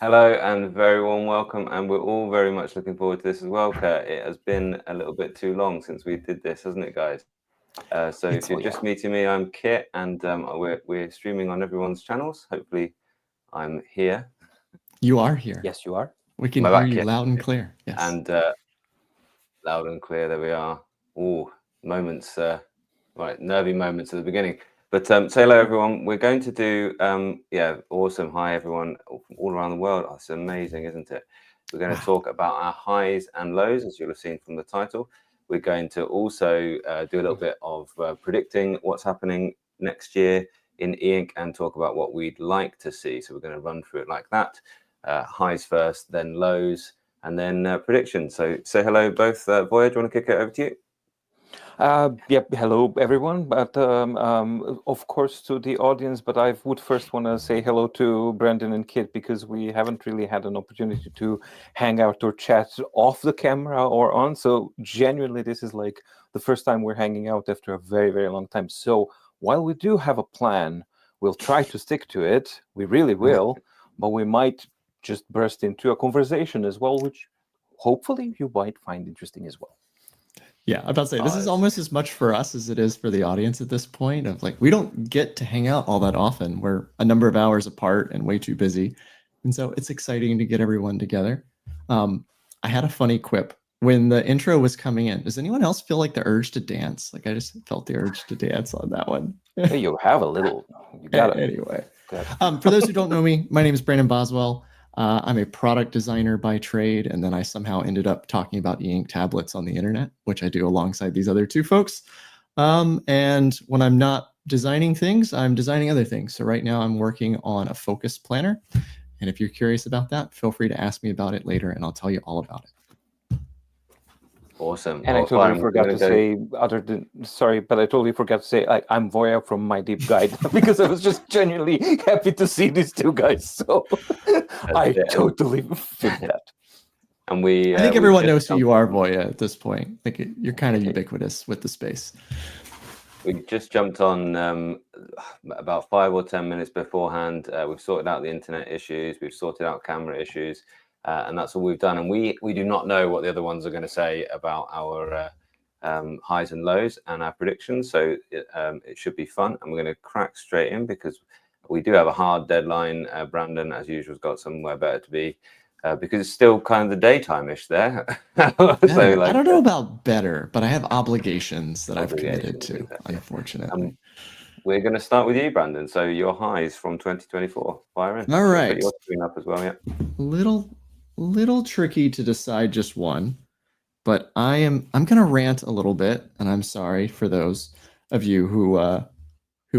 Hello and very warm welcome, and we're all very much looking forward to this as well, Kurt. It has been a little bit too long since we did this, hasn't it, guys? So if you're just meeting me, I'm Kit, and we're streaming on everyone's channels. Hopefully, I'm here. You are here. Yes, you are. We can hear you loud and clear. Yes. And loud and clear. There we are. Ooh, moments, right, nervy moments at the beginning. But say hello, everyone. We're going to do, awesome. Hi, everyone, all around the world. Oh, it's amazing, isn't it? We're going to talk about our highs and lows, as you'll have seen from the title. We're going to also do a little bit of predicting what's happening next year in e-ink and talk about what we'd like to see. So we're going to run through it like that. Highs first, then lows, and then predictions. So say hello, both. Voja, do you want to kick it over to you? Hello, everyone. But of course, to the audience. But I would first want to say hello to Brandon and Kit, because we haven't really had an opportunity to hang out or chat off the camera or on. So genuinely, this is like the first time we're hanging out after a very, very long time. So while we do have a plan, we'll try to stick to it. We really will. But we might just burst into a conversation as well, which hopefully you might find interesting as well. Yeah, I'm about to say, this is almost as much for us as it is for the audience at this point. Of like, we don't get to hang out all that often. We're a number of hours apart and way too busy. And so it's exciting to get everyone together. I had a funny quip when the intro was coming in. Does anyone else feel like the urge to dance? Like, I just felt the urge to dance on that one. Hey, you have a little. You got it. Anyway, for those who don't know me, my name is Brandon Boswell. I'm a product designer by trade, and then I somehow ended up talking about e-ink tablets on the internet, which I do alongside these other two folks. And when I'm not designing things, I'm designing other things. So right now I'm working on a focus planner. And if you're curious about that, feel free to ask me about it later, and I'll tell you all about it. Awesome. And I totally forgot to say, I totally forgot to say I'm Voja from My Deep Guide, because I was just genuinely happy to see these two guys. So I totally feel that. And I think everyone knows who you are, Voja, at this point. Like, you're kind of ubiquitous with the space. We just jumped on about 5 or 10 minutes beforehand. We've sorted out the internet issues. We've sorted out camera issues. And that's all we've done. And we do not know what the other ones are going to say about our highs and lows and our predictions. So it should be fun. And we're going to crack straight in, because we do have a hard deadline. Brandon, as usual, has got somewhere better to be, because it's still kind of the daytime-ish there. So, I don't know about better, but I have obligations that I've committed to, unfortunately. We're going to start with you, Brandon. So your highs from 2024. Fire in. All right. Put your screen up as well, yeah. Little tricky to decide just one, but I'm gonna rant a little bit, and I'm sorry for those of you who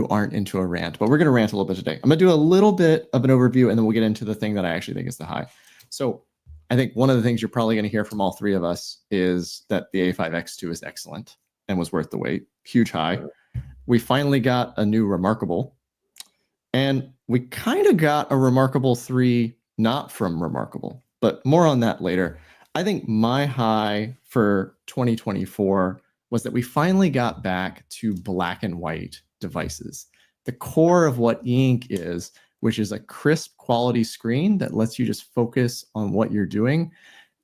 aren't into a rant, but we're gonna rant a little bit today. I'm gonna do a little bit of an overview, and then we'll get into the thing that I actually think is the high. So I think one of the things you're probably gonna hear from all three of us is that the A5X2 is excellent and was worth the wait. Huge high. We finally got a new Remarkable, and we kind of got a Remarkable 3 not from Remarkable, but more on that later. I think my high for 2024 was that we finally got back to black and white devices. The core of what e-ink is, which is a crisp quality screen that lets you just focus on what you're doing.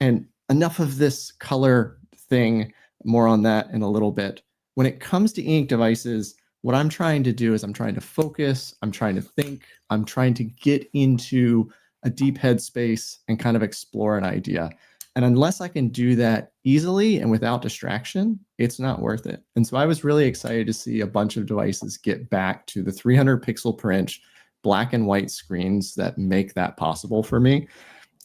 And enough of this color thing, more on that in a little bit. When it comes to e-ink devices, what I'm trying to do is I'm trying to focus, I'm trying to think, I'm trying to get into a deep headspace and kind of explore an idea. And unless I can do that easily and without distraction, it's not worth it. And so I was really excited to see a bunch of devices get back to the 300 pixel per inch black and white screens that make that possible for me.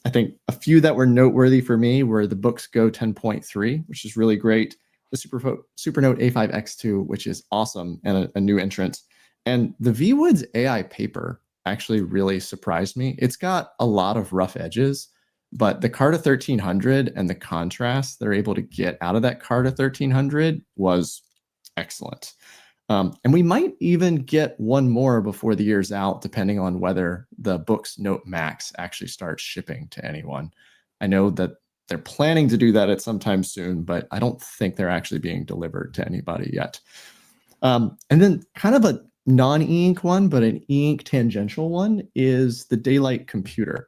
I think a few that were noteworthy for me were the Boox Go 10.3, which is really great, the Supernote A5X2, which is awesome and a new entrant, and the VWoods AI paper actually really surprised me. It's got a lot of rough edges, but the Carta 1300 and the contrast they're able to get out of that Carta 1300 was excellent. And we might even get one more before the year's out, depending on whether the Boox Note Max actually starts shipping to anyone. I know that they're planning to do that at some time soon, but I don't think they're actually being delivered to anybody yet. And then kind of a non-e-ink one, but an e-ink tangential one is the Daylight computer.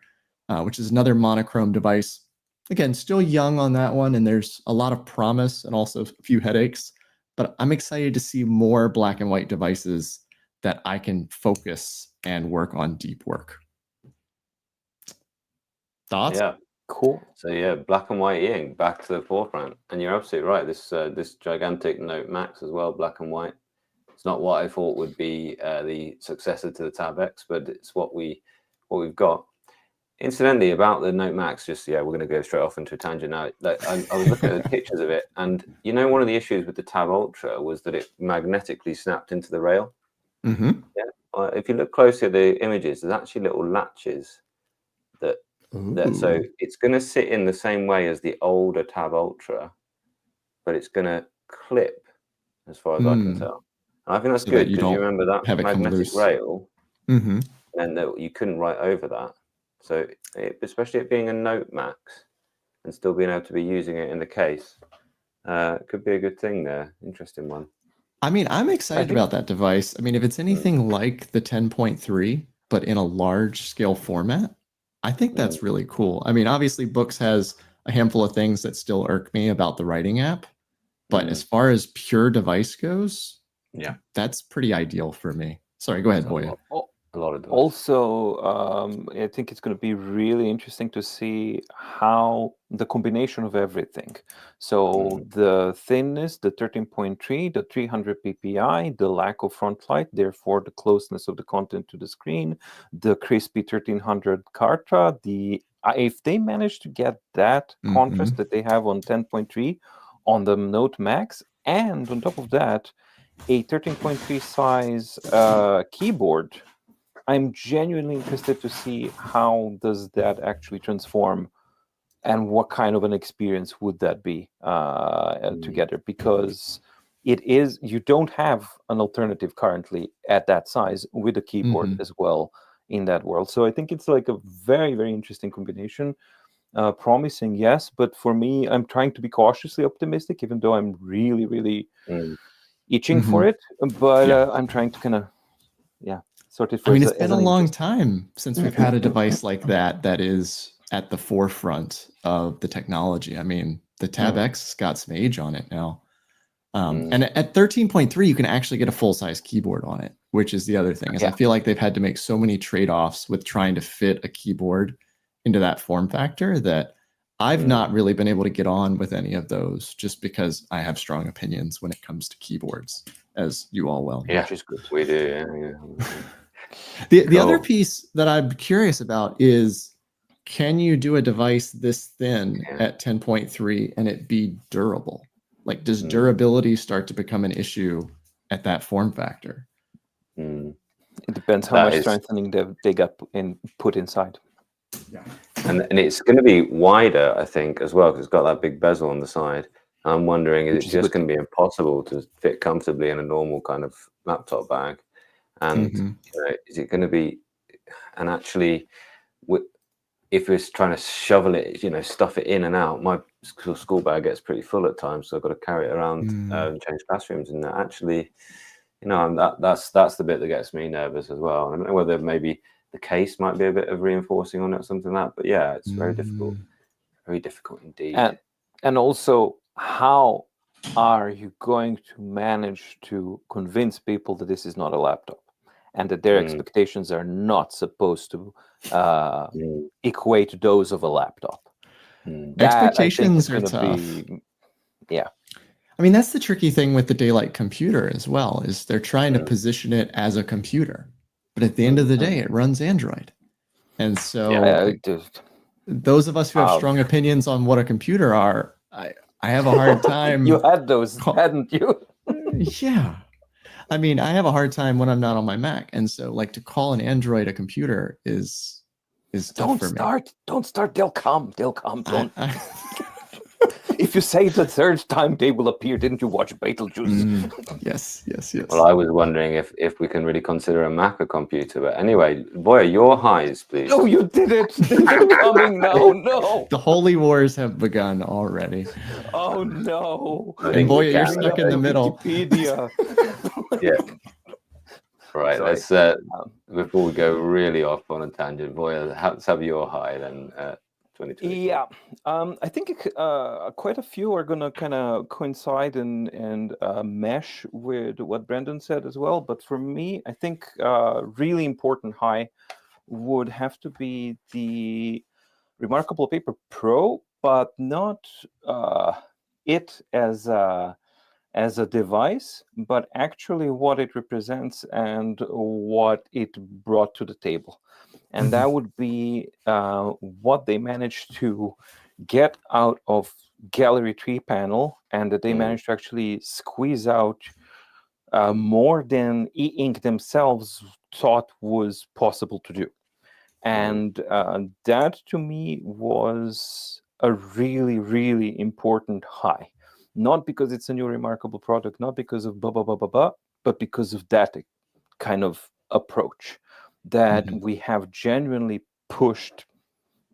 which is another monochrome device. Again, still young on that one, and there's a lot of promise and also a few headaches. But I'm excited to see more black and white devices that I can focus and work on deep work. Thoughts? Yeah. Cool. So yeah, black and white ink back to the forefront, and you're absolutely right. This gigantic Note Max as well, black and white. It's not what I thought would be the successor to the Tab X, but it's what we've got. Incidentally, about the Note Max, we're going to go straight off into a tangent now. Like, I was looking at the pictures of it, and one of the issues with the Tab Ultra was that it magnetically snapped into the rail. Mm-hmm. Yeah. If you look closely at the images, there's actually little latches that so it's going to sit in the same way as the older Tab Ultra, but it's going to clip, as far as I can tell. And I think that's good, because you remember that magnetic rail, and that you couldn't write over that. So, especially it being a Note Max and still being able to be using it in the case, could be a good thing there. Interesting one. I mean, I'm excited about that device. I mean, if it's anything like the 10.3, but in a large scale format, I think that's really cool. I mean, obviously, Boox has a handful of things that still irk me about the writing app. But as far as pure device goes, that's pretty ideal for me. Sorry, go ahead, Voja. A lot of those. Also, I think it's going to be really interesting to see how the combination of everything. So the thinness, the 13.3, the 300 ppi, the lack of front light, therefore the closeness of the content to the screen, the crispy 1300 Kartra, if they manage to get that contrast that they have on 10.3 on the Note Max, and on top of that, a 13.3 size keyboard, I'm genuinely interested to see how does that actually transform, and what kind of an experience would that be together, because you don't have an alternative currently at that size with a keyboard as well in that world. So I think it's like a very, very interesting combination. Promising, yes, but for me, I'm trying to be cautiously optimistic, even though I'm really, really itching for it. But I'm trying to kind of, sort it. I mean, it's been a long time since we've had a device like that is at the forefront of the technology. I mean, the Tab X has got some age on it now. And at 13.3, you can actually get a full-size keyboard on it, which is the other thing. Is I feel like they've had to make so many trade-offs with trying to fit a keyboard into that form factor that I've not really been able to get on with any of those, just because I have strong opinions when it comes to keyboards, as you all well know. Yeah, which is good. We do. The other piece that I'm curious about is, can you do a device this thin at 10.3 and it be durable? Like, does durability start to become an issue at that form factor? It depends how much strengthening they got put inside. Yeah, and it's going to be wider, I think, as well, because it's got that big bezel on the side. I'm wondering, is it just going to be impossible to fit comfortably in a normal kind of laptop bag? And is it going to be, and actually, if it's trying to shovel it, stuff it in and out, my school bag gets pretty full at times, so I've got to carry it around and change classrooms. And actually, that's the bit that gets me nervous as well. I don't know whether maybe the case might be a bit of reinforcing on it or something like that, but yeah, it's very difficult indeed. And also, how are you going to manage to convince people that this is not a laptop, and that their expectations are not supposed to equate those of a laptop? Expectations are tough. I mean, that's the tricky thing with the Daylight computer as well, is they're trying to position it as a computer, but at the end of the day, it runs Android. And so those of us who have strong opinions on what a computer are, I have a hard time. You had those, hadn't you? Yeah. I mean, I have a hard time when I'm not on my Mac. And so, like, to call an Android a computer is tough for me. Don't start. They'll come. Don't. If you say the third time they will appear, didn't you watch Beetlejuice? Yes. Well, I was wondering if we can really consider a Mac a computer. But anyway, Voja, your highs, please. No, you did it. They're coming now. No. The holy wars have begun already. Oh, no. And Voja, you're stuck in the middle. Wikipedia. Right. So Let's before we go really off on a tangent, Voja, let's have your high then. 2024. Yeah, I think quite a few are going to kind of coincide and mesh with what Brandon said as well. But for me, I think really important high would have to be the Remarkable Paper Pro, but not it as a device, but actually what it represents and what it brought to the table. And that would be what they managed to get out of Gallery 3 panel, and that they managed to actually squeeze out more than e-ink themselves thought was possible to do. And that to me was a really, really important high. Not because it's a new remarkable product, not because of blah, blah, blah, blah, blah, but because of that kind of approach that we have genuinely pushed.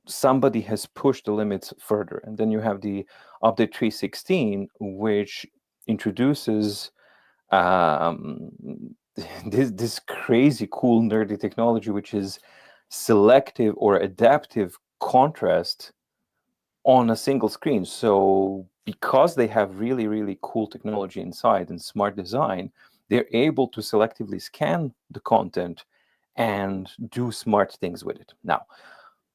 Somebody has pushed the limits further. And then you have the update 316, which introduces this crazy cool nerdy technology, which is selective or adaptive contrast on a single screen. So because they have really, really cool technology inside and smart design, they're able to selectively scan the content and do smart things with it. Now,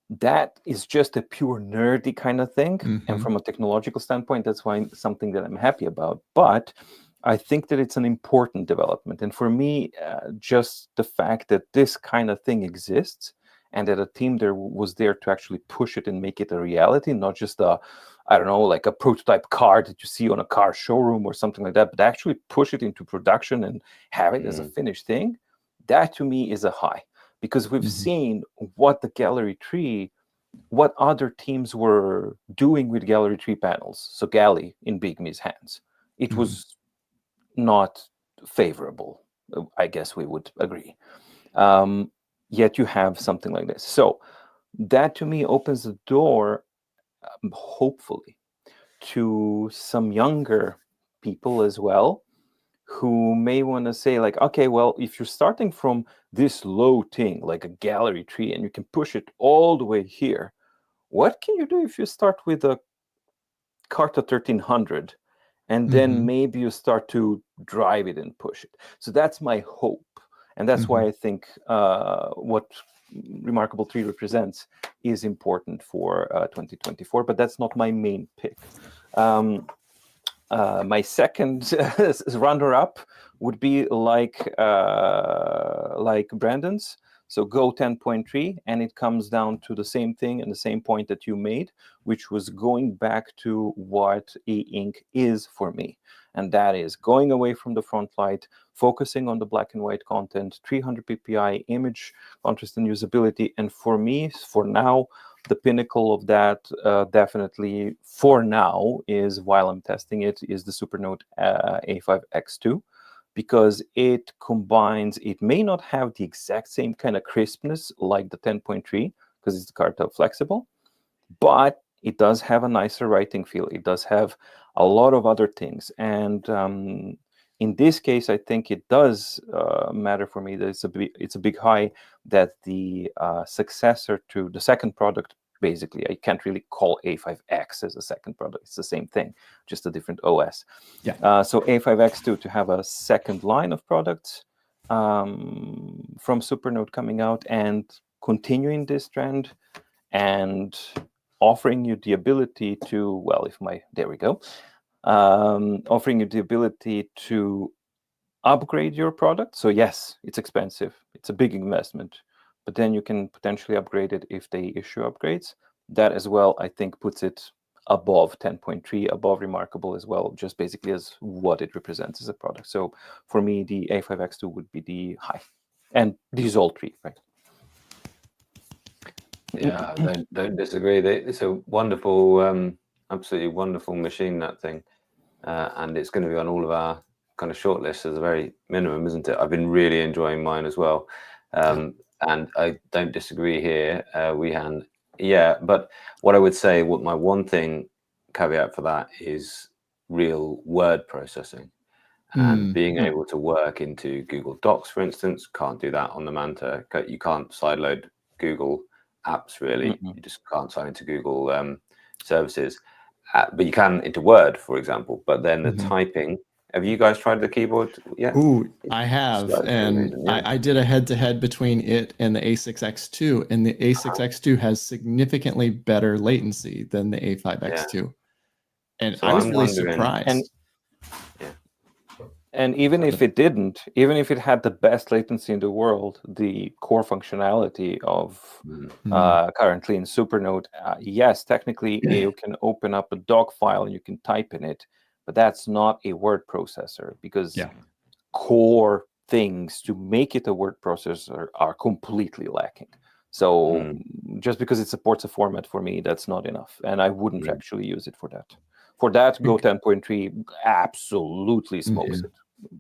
that is just a pure nerdy kind of thing. And from a technological standpoint, that's why something that I'm happy about. But I think that it's an important development. And for me, just the fact that this kind of thing exists and that a team was there to actually push it and make it a reality, not just I don't know, like a prototype car that you see on a car showroom or something like that, but actually push it into production and have it as a finished thing, that to me is a high. Because we've seen what the Gallery 3, what other teams were doing with Gallery 3 panels. So Galley in Big Me's hands. It was not favorable, I guess we would agree. Yet you have something like this. So that to me opens the door, hopefully, to some younger people as well, who may want to say like, okay, well, if you're starting from this low thing, like a Gallery 3, and you can push it all the way here, what can you do if you start with a Carta 1300? And then maybe you start to drive it and push it. So that's my hope. And that's why I think what Remarkable 3 represents is important for 2024. But that's not my main pick. My second runner-up would be like Brandon's. So Go 10.3, and it comes down to the same thing and the same point that you made, which was going back to what e-ink is for me. And that is going away from the front light, focusing on the black and white content, 300 ppi image, contrast and usability. And for me, for now, the pinnacle of that definitely for now is, while I'm testing it, is the Supernote A5X2. Because it combines, it may not have the exact same kind of crispness like the 10.3, because it's Carta flexible, but it does have a nicer writing feel. It does have a lot of other things. And in this case, I think it does matter for me that it's a big high that the successor to the second product, basically, I can't really call A5X as a second product. It's the same thing, just a different OS. Yeah. So A5X2 to have a second line of products from Supernote coming out and continuing this trend and offering you the ability to, offering you the ability to upgrade your product. So yes, it's expensive. It's a big investment. But then you can potentially upgrade it if they issue upgrades. That as well, I think, puts it above 10.3, above Remarkable as well, just basically as what it represents as a product. So for me, the A5X2 would be the high. And these all three, right? Yeah, don't disagree. It's a wonderful, absolutely wonderful machine, that thing. And it's going to be on all of our kind of shortlists as a very minimum, isn't it? I've been really enjoying mine as well. And I don't disagree here, Wehan. Yeah, but what I would say, what my one thing caveat for that is real word processing. and being able to work into Google Docs, for instance. Can't do that on the Manta. You can't sideload Google apps, really. You just can't sign into Google services. But you can into Word, for example. But then the typing, have you guys tried the keyboard yet? Ooh, I have. Slightly And amazing, yeah. I did a head-to-head between it and the A6X2, and the A6X2 has significantly better latency than the A5X2. And So I was I'm really wondering- surprised. And even if it didn't, even if it had the best latency in the world, the core functionality of currently in Supernote, yes, technically you can open up a doc file and you can type in it, but that's not a word processor, because core things to make it a word processor are completely lacking. So just because it supports a format, for me, that's not enough, and I wouldn't actually use it for that. For that, Go 10.3 absolutely smokes it,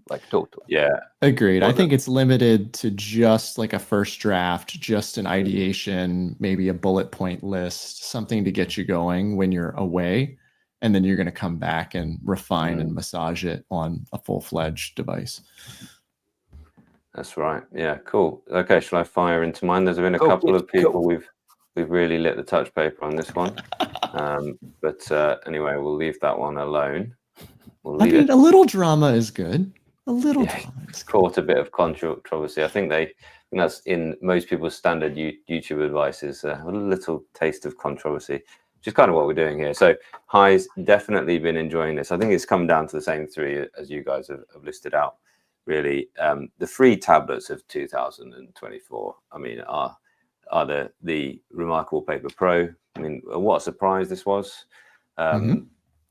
like totally. Yeah, agreed. I think it's limited to just like a first draft, just an ideation, maybe a bullet point list, something to get you going when you're away, and then you're going to come back and refine and massage it on a full-fledged device. That's right. Yeah, cool. Okay, shall I fire into mine? There's been a couple of people we've really lit the touch paper on this one. But anyway, we'll leave that one alone. We'll leave it. A little drama is good. A little drama is good. Caught a bit of controversy. I think that's in most people's standard YouTube advice is a little taste of controversy, which is kind of what we're doing here. So High's definitely been enjoying this. I think it's come down to the same three as you guys have listed out. Really, the free tablets of 2024, I mean, are the Remarkable Paper Pro. I mean, what a surprise this was,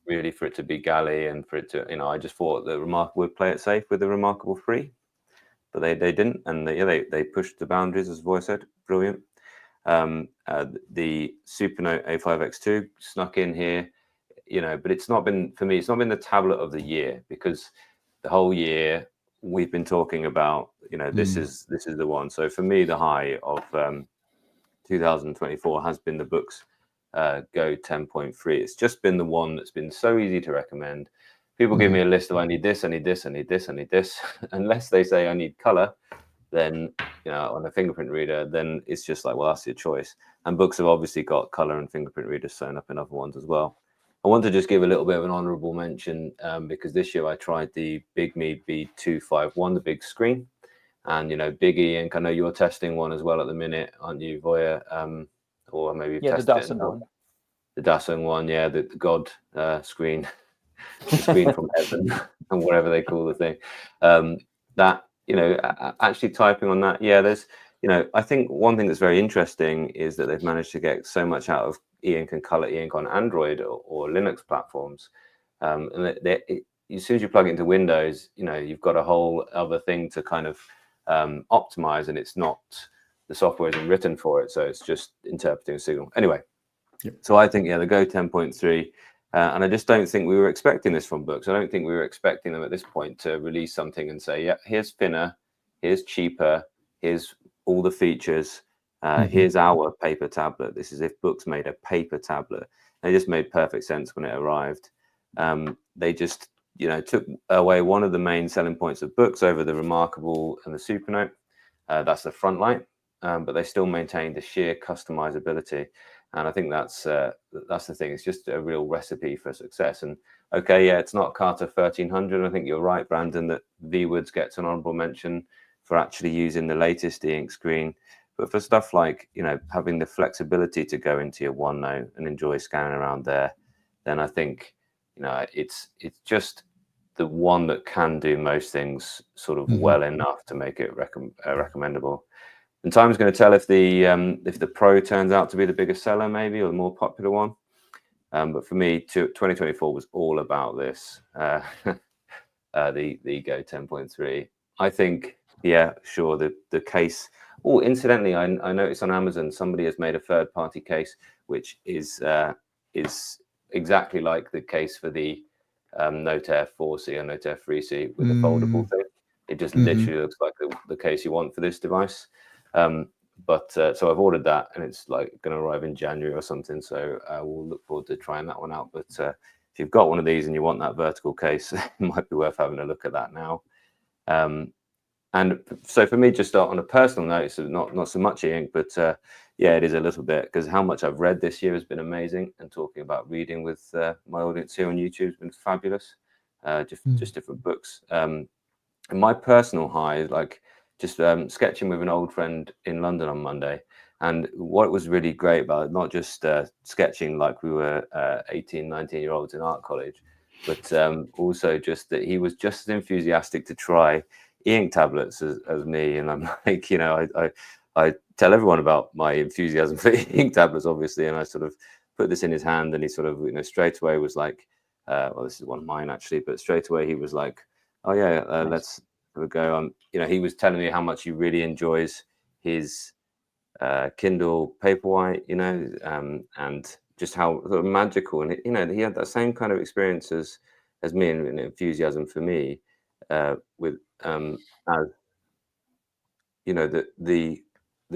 really, for it to be Galley and for it to, I just thought the Remarkable would play it safe with the Remarkable Free, but they didn't, and they pushed the boundaries, as Voja said. Brilliant. The Supernote A5X2 snuck in here, but it's not been, for me, it's not been the tablet of the year, because the whole year we've been talking about, this is the one. So for me, the high of 2024 has been the Boox Go 10.3. It's just been the one that's been so easy to recommend. People give me a list of I need this, I need this, I need this, I need this. Unless they say I need color, then on a fingerprint reader, then it's just like, well, that's your choice. And Boox have obviously got color and fingerprint readers sewn up in other ones as well. I want to just give a little bit of an honorable mention, because this year I tried the Big Me B251, the big screen, and Big E-Ink. I know you're testing one as well at the minute, aren't you, Voja? Or maybe you've tested the Dassen one. The Dassen one, yeah, the God screen, the screen from heaven, and whatever they call the thing. That actually typing on that, there's I think one thing that's very interesting is that they've managed to get so much out of E-Ink and Color E-Ink on Android or Linux platforms, and as soon as you plug it into Windows, you've got a whole other thing to kind of optimize, and it's not, the software isn't written for it, so it's just interpreting a signal. Anyway, so I think the Go 10.3, and I just don't think we were expecting this from Boox. I don't think we were expecting them at this point to release something and say, here's thinner, here's cheaper, here's all the features. Here's our paper tablet. This is if Boox made a paper tablet. It just made perfect sense when it arrived. They just, took away one of the main selling points of Boox over the Remarkable and the Supernote. That's the front light, but they still maintained the sheer customizability. And I think that's the thing. It's just a real recipe for success. And okay, it's not Carter 1300. I think you're right, Brandon, that V-Woods gets an honorable mention for actually using the latest E-Ink screen. But for stuff like, having the flexibility to go into your OneNote and enjoy scanning around there, then I think, it's just the one that can do most things sort of well enough to make it recommendable. And time's going to tell if the Pro turns out to be the biggest seller, maybe, or the more popular one. But for me, 2024 was all about this, the Go 10.3. I think, sure, the case. Oh, incidentally, I noticed on Amazon somebody has made a third-party case, which is exactly like the case for the Note Air 4C or Note Air 3C with the foldable thing. It just literally looks like the case you want for this device. But so I've ordered that, and it's like going to arrive in January or something. So we'll look forward to trying that one out. But if you've got one of these and you want that vertical case, it might be worth having a look at that now. And so for me, just on a personal note, so not so much e-ink, but yeah, it is a little bit, because how much I've read this year has been amazing. And talking about reading with my audience here on YouTube has been fabulous. Just different books. And my personal high is like just sketching with an old friend in London on Monday. And what was really great about it, not just sketching like we were 18, 19-year-olds in art college, but also just that he was just as enthusiastic to try e-ink tablets as me. And I'm like, you know, I tell everyone about my enthusiasm for e-ink tablets, obviously, and I sort of put this in his hand, and he sort of, you know, straight away was like, well, this is one of mine actually, but straight away he was like, oh yeah, Nice. let's have a go. You know, he was telling me how much he really enjoys his Kindle Paperwhite, you know, and just how sort of magical, and you know, he had that same kind of experience as me, and enthusiasm for me with as you know, the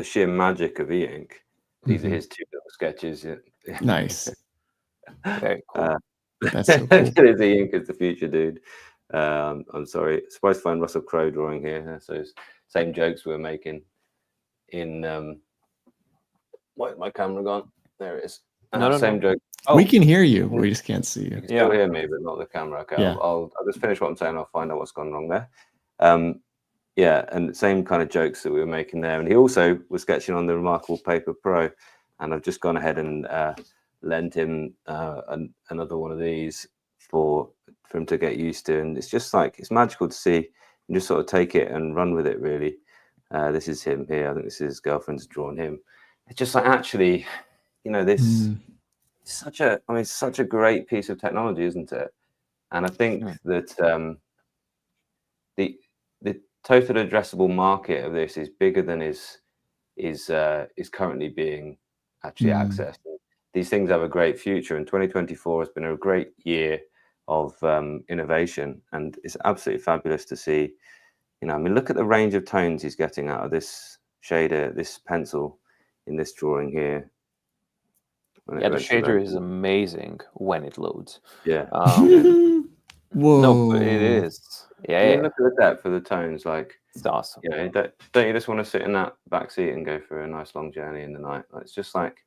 sheer magic of e-ink. These are his two little sketches. Nice. Very cool. That's so cool. His e-ink is the future, dude. I'm sorry, surprised to find Russell Crowe drawing here. So it's same jokes we were making in why is my camera gone? There it is. Same joke. Oh, We can hear you. We just can't see You you. can still hear me, but not the camera. Okay, Yeah. I'll just finish what I'm saying. I'll find out what's gone wrong there. Yeah, and same kind of jokes that we were making there. And he also was sketching on the Remarkable Paper Pro, and I've just gone ahead and lent him another one of these for him to get used to. And it's just like, it's magical to see and just sort of take it and run with it, really. This is him here. I think this is his girlfriend's drawn him. It's just like, actually, you know, this such a great piece of technology, isn't it? And I think that the total addressable market of this is bigger than is currently being actually accessed. These things have a great future, and 2024 has been a great year of innovation, and it's absolutely fabulous to see. You know, I mean, look at the range of tones he's getting out of this shader, this pencil in this drawing here. Yeah, the shader is amazing when it loads. Yeah. Whoa. No, but it is. Yeah, I mean, look at the depth of the tones. Like, it's awesome. you know, don't you just want to sit in that back seat and go for a nice long journey in the night? Like, it's just like,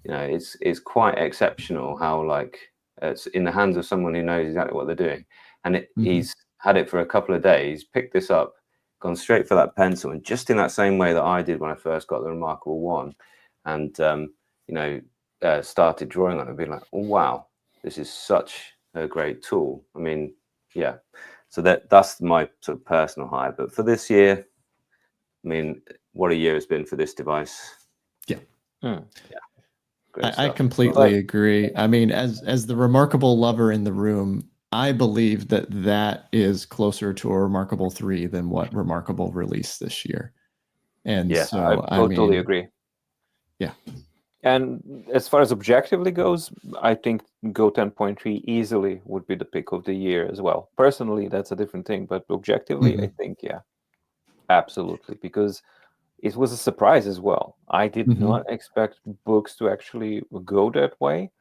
you know, it's quite exceptional how, like, it's in the hands of someone who knows exactly what they're doing. And he's had it for a couple of days, picked this up, gone straight for that pencil, and just in that same way that I did when I first got the Remarkable One, and you know, started drawing on it, being like, oh, wow, this is such a great tool. I mean, yeah. So that's my sort of personal high. But for this year, I mean, what a year it's been for this device. Yeah. Yeah. I completely agree. I mean, as the Remarkable lover in the room, I believe that is closer to a Remarkable 3 than what Remarkable released this year. And yeah, so I totally agree. Yeah. And as far as objectively goes, I think Go 10.3 easily would be the pick of the year as well. Personally, that's a different thing, but objectively, I think, yeah, absolutely, because it was a surprise as well. I did not expect Boox to actually go that way,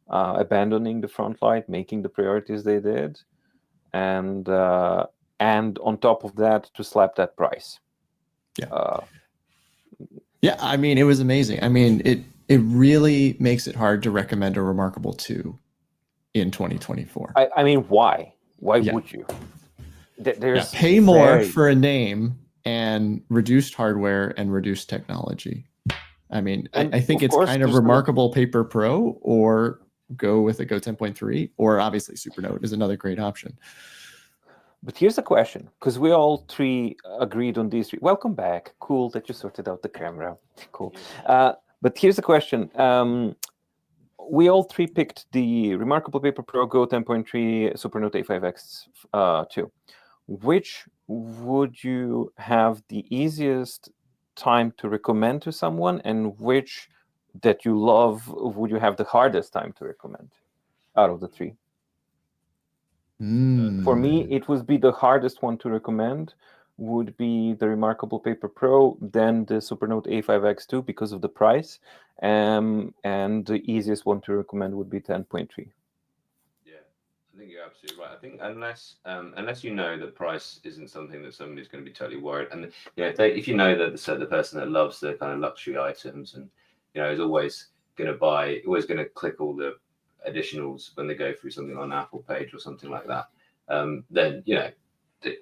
abandoning the front light, making the priorities they did, and on top of that, to slap that price. Yeah. Yeah, I mean, it was amazing. I mean, it really makes it hard to recommend a Remarkable 2 in 2024. I mean, why? Why would you? There's pay more for a name and reduced hardware and reduced technology. I mean, I think it's kind of Remarkable Paper Pro, or go with a Go 10.3, or obviously Supernote is another great option. But here's the question, because we all three agreed on these three. Welcome back. Cool that you sorted out the camera. Cool. But here's the question. We all three picked the Remarkable Paper Pro, Go 10.3, Supernote A5X 2. Which would you have the easiest time to recommend to someone, and which that you love would you have the hardest time to recommend out of the three? For me, it would be the hardest one to recommend would be the Remarkable Paper Pro, then the Supernote A5X2 because of the price, and the easiest one to recommend would be 10.3. Yeah, I think you're absolutely right. I think unless you know that price isn't something that somebody's going to be totally worried, and if you know that the person that loves the kind of luxury items and is always going to buy, always going to click all the additionals when they go through something on an Apple page or something like that, then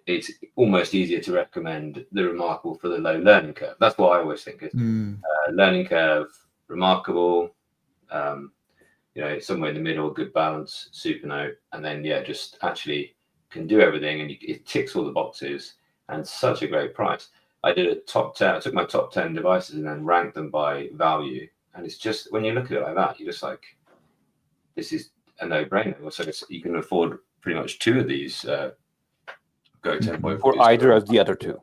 it's almost easier to recommend the Remarkable for the low learning curve. That's what I always think is learning curve, Remarkable. Somewhere in the middle, good balance, Supernote, and then just actually can do everything, and it ticks all the boxes, and such a great price. I did a top 10. I took my top 10 devices and then ranked them by value, and it's just when you look at it like that, you're just like, this is a no-brainer. So you can afford pretty much two of these Go 10.4 or either of the other two.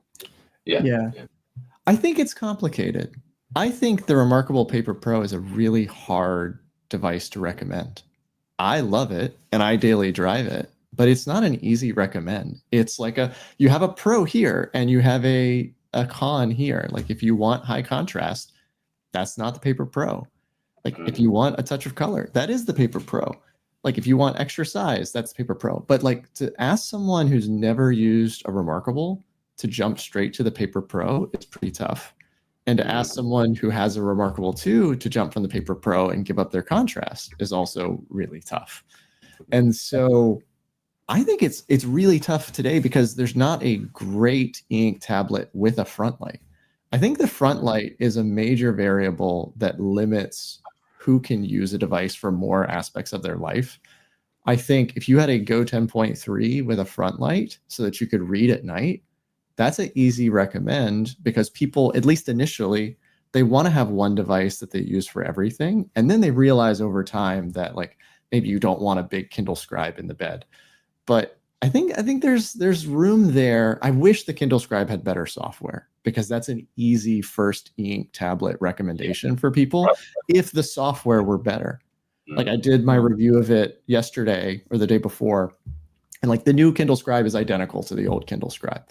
Yeah. I think it's complicated. I think the Remarkable Paper Pro is a really hard device to recommend. I love it and I daily drive it, but it's not an easy recommend. It's like you have a pro here and you have a con here. Like if you want high contrast, that's not the Paper Pro. Like if you want a touch of color, that is the Paper Pro. Like if you want extra size, that's the Paper Pro. But like to ask someone who's never used a Remarkable to jump straight to the Paper Pro, it's pretty tough. And to ask someone who has a Remarkable 2 to jump from the Paper Pro and give up their contrast is also really tough. And so I think it's really tough today because there's not a great ink tablet with a front light. I think the front light is a major variable that limits who can use a device for more aspects of their life. I think if you had a Go 10.3 with a front light so that you could read at night, that's an easy recommend because people, at least initially, they want to have one device that they use for everything. And then they realize over time that like maybe you don't want a big Kindle Scribe in the bed. But I think there's room there. I wish the Kindle Scribe had better software because that's an easy first ink tablet recommendation for people if the software were better. Like I did my review of it yesterday or the day before, and like the new Kindle Scribe is identical to the old Kindle Scribe.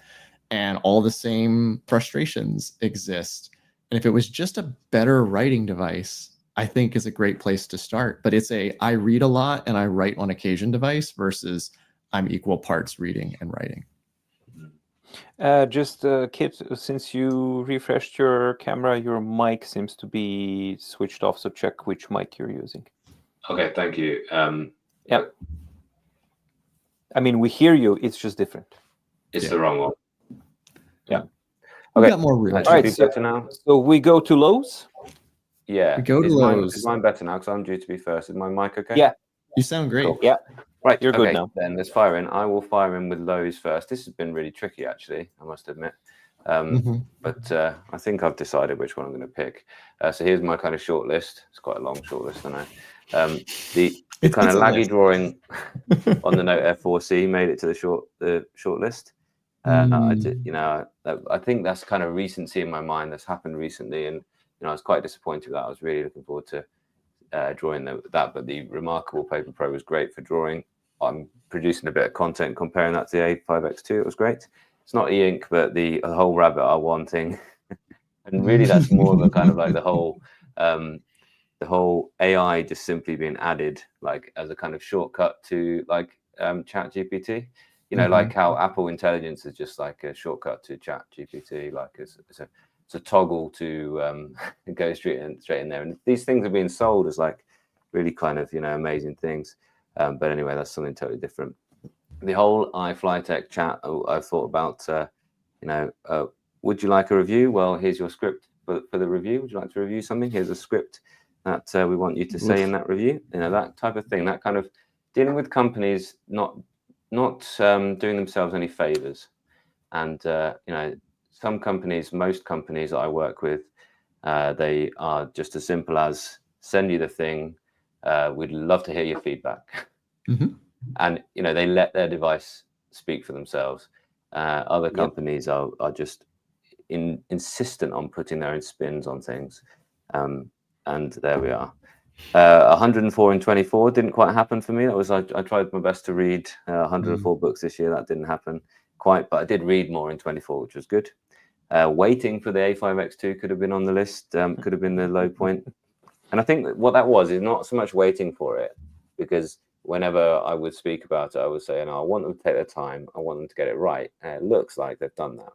And all the same frustrations exist. And if it was just a better writing device, I think is a great place to start. But it's I read a lot and I write on occasion device versus I'm equal parts reading and writing. Kit, since you refreshed your camera, your mic seems to be switched off. So check which mic you're using. Okay, thank you. Yeah. I mean, we hear you. It's just different. It's the wrong one. Yeah. We got more room. All right, now. So we go to lows. Yeah. We go to lows. Is mine better now because I'm due to be first? Is my mic okay? Yeah. You sound great. Cool. Yeah. Right, you're good now. Then let's fire in. I will fire in with lows first. This has been really tricky, actually, I must admit. But I think I've decided which one I'm going to pick. So here's my kind of short list. It's quite a long short list, I know. The kind of laggy drawing on the Note F4C made it to the short list. I think that's kind of recency in my mind that's happened recently, and I was quite disappointed with that. I was really looking forward to drawing that, but the Remarkable Paper Pro was great for drawing. I'm producing a bit of content comparing that to the A5X2. It was great. It's not e-ink, but the whole rabbit R1 thing, and really that's more of a kind of like the whole AI just simply being added like as a kind of shortcut to like ChatGPT. Like how Apple Intelligence is just like a shortcut to ChatGPT, like it's a toggle to go straight in there. And these things are being sold as like really kind of amazing things. But anyway, that's something totally different. The whole iFlyTech chat, I've thought about. Would you like a review? Well, here's your script for the review. Would you like to review something? Here's a script that we want you to say in that review. That type of thing. That kind of dealing with companies not doing themselves any favors. And some companies, most companies that I work with, they are just as simple as send you the thing. We'd love to hear your feedback. And they let their device speak for themselves. Other companies are just insistent on putting their own spins on things. And there we are. 104 in 24 didn't quite happen for me. That was I tried my best to read 104 books this year. That didn't happen quite, but I did read more in 24, which was good. Waiting for the A5X2 could have been on the list. Could have been the low point. And I think what that was is not so much waiting for it, because whenever I would speak about it, I would say, I want them to take their time. I want them to get it right. And it looks like they've done that.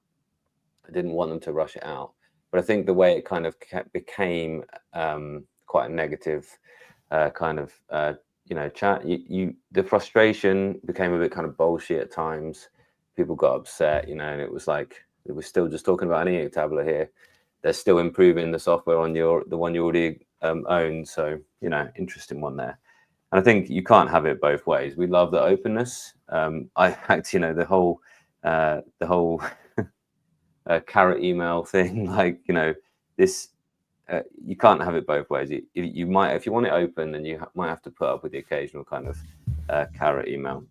I didn't want them to rush it out. But I think the way it kind of became quite a negative kind of, chat, the frustration became a bit kind of bullshit at times. People got upset, and it was like, we're still just talking about an e-ink tablet here. They're still improving the software on the one you already own. So, interesting one there. And I think you can't have it both ways. We love the openness. I fact, the whole carrot email thing, like, this, you can't have it both ways. You might, if you want it open, then you might have to put up with the occasional kind of carrot email.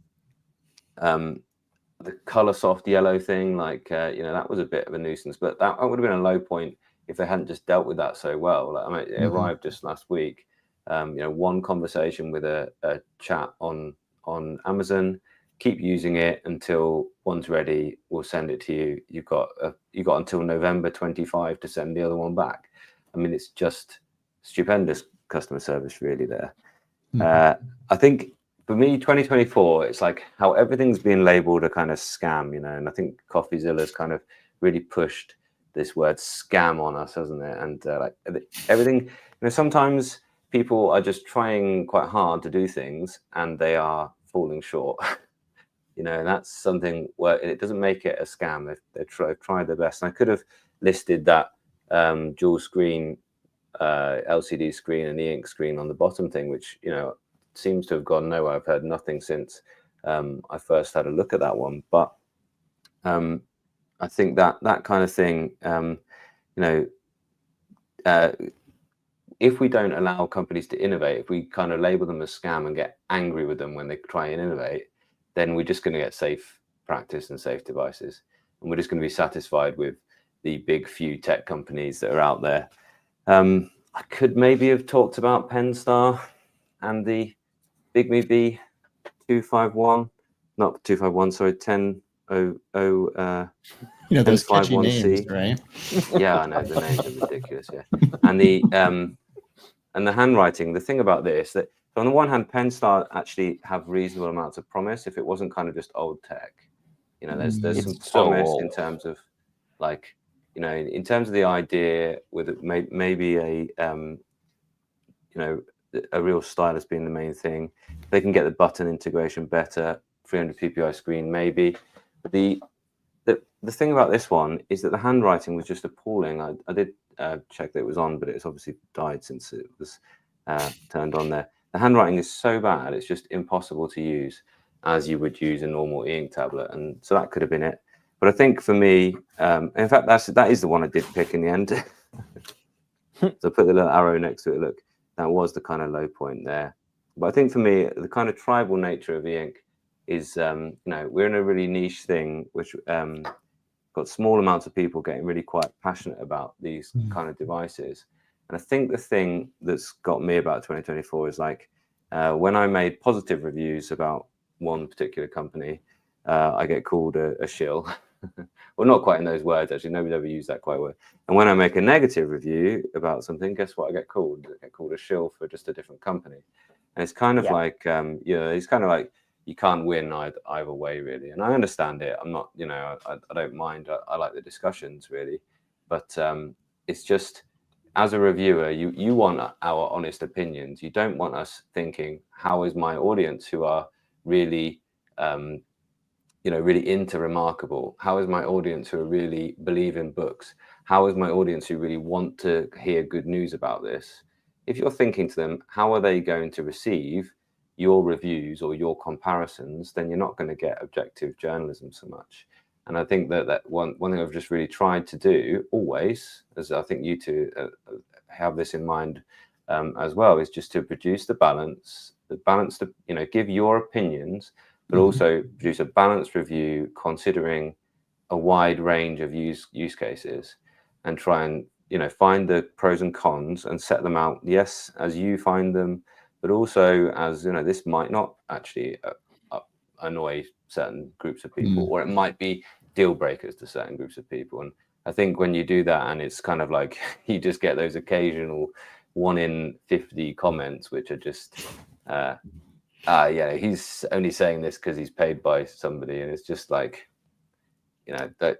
The color soft yellow thing, like, that was a bit of a nuisance, but that would have been a low point if they hadn't just dealt with that so well. Like, I mean, it arrived just last week. One conversation with a chat on Amazon. Keep using it until one's ready. We'll send it to you. You got until November 25 to send the other one back. I mean, it's just stupendous customer service, really. There, I think for me, 2024, it's like how everything's been labeled a kind of scam, and I think CoffeeZilla's kind of really pushed this word scam on us, hasn't it? And like everything, sometimes people are just trying quite hard to do things and they are falling short. And that's something where it doesn't make it a scam. They've tried their best. And I could have listed that dual screen LCD screen and e-ink screen on the bottom thing, which seems to have gone nowhere. I've heard nothing since I first had a look at that one. But I think that kind of thing, if we don't allow companies to innovate, if we kind of label them as scam and get angry with them when they try and innovate, then we're just going to get safe practice and safe devices. And we're just going to be satisfied with the big few tech companies that are out there. I could maybe have talked about Penstar and the Bigme B251, not 251, sorry, 1000. Those catchy names, right? Yeah, I know, the names are ridiculous. Yeah, and the handwriting. The thing about this, that on the one hand, Penstar actually have reasonable amounts of promise. If it wasn't kind of just old tech, there's some promise in terms of, like, in terms of the idea with maybe a real stylus being the main thing. They can get the button integration better, 300 ppi screen maybe. But the thing about this one is that the handwriting was just appalling. I did check that it was on, but it's obviously died since it was turned on there. The handwriting is so bad, it's just impossible to use as you would use a normal e-ink tablet. And so that could have been it. But I think for me, in fact, that is the one I did pick in the end. So I put the little arrow next to it. Look, that was the kind of low point there. But I think for me, the kind of tribal nature of e-ink is, we're in a really niche thing, which got small amounts of people getting really quite passionate about these kind of devices. And I think the thing that's got me about 2024 is, like, when I made positive reviews about one particular company, I get called a shill. Well, not quite in those words, actually. Nobody's ever used that quite word. And when I make a negative review about something, guess what I get called? I get called a shill for just a different company. And it's kind of like, it's kind of like you can't win either way, really. And I understand it. I'm not, I don't mind. I like the discussions, really. But it's just, as a reviewer, you want our honest opinions. You don't want us thinking, how is my audience who are really, really into Remarkable? How is my audience who really believe in books? How is my audience who really want to hear good news about this? If you're thinking to them, how are they going to receive your reviews or your comparisons, then you're not going to get objective journalism so much. And I think that one thing I've just really tried to do always, as I think you two have this in mind as well, is just to produce the balance to, give your opinions, but also produce a balanced review considering a wide range of use cases, and try and, find the pros and cons and set them out, yes, as you find them, but also as, this might not actually annoy certain groups of people, or it might be deal breakers to certain groups of people. And I think when you do that, and it's kind of like you just get those occasional 1 in 50 comments, which are just yeah, he's only saying this because he's paid by somebody, and it's just like, that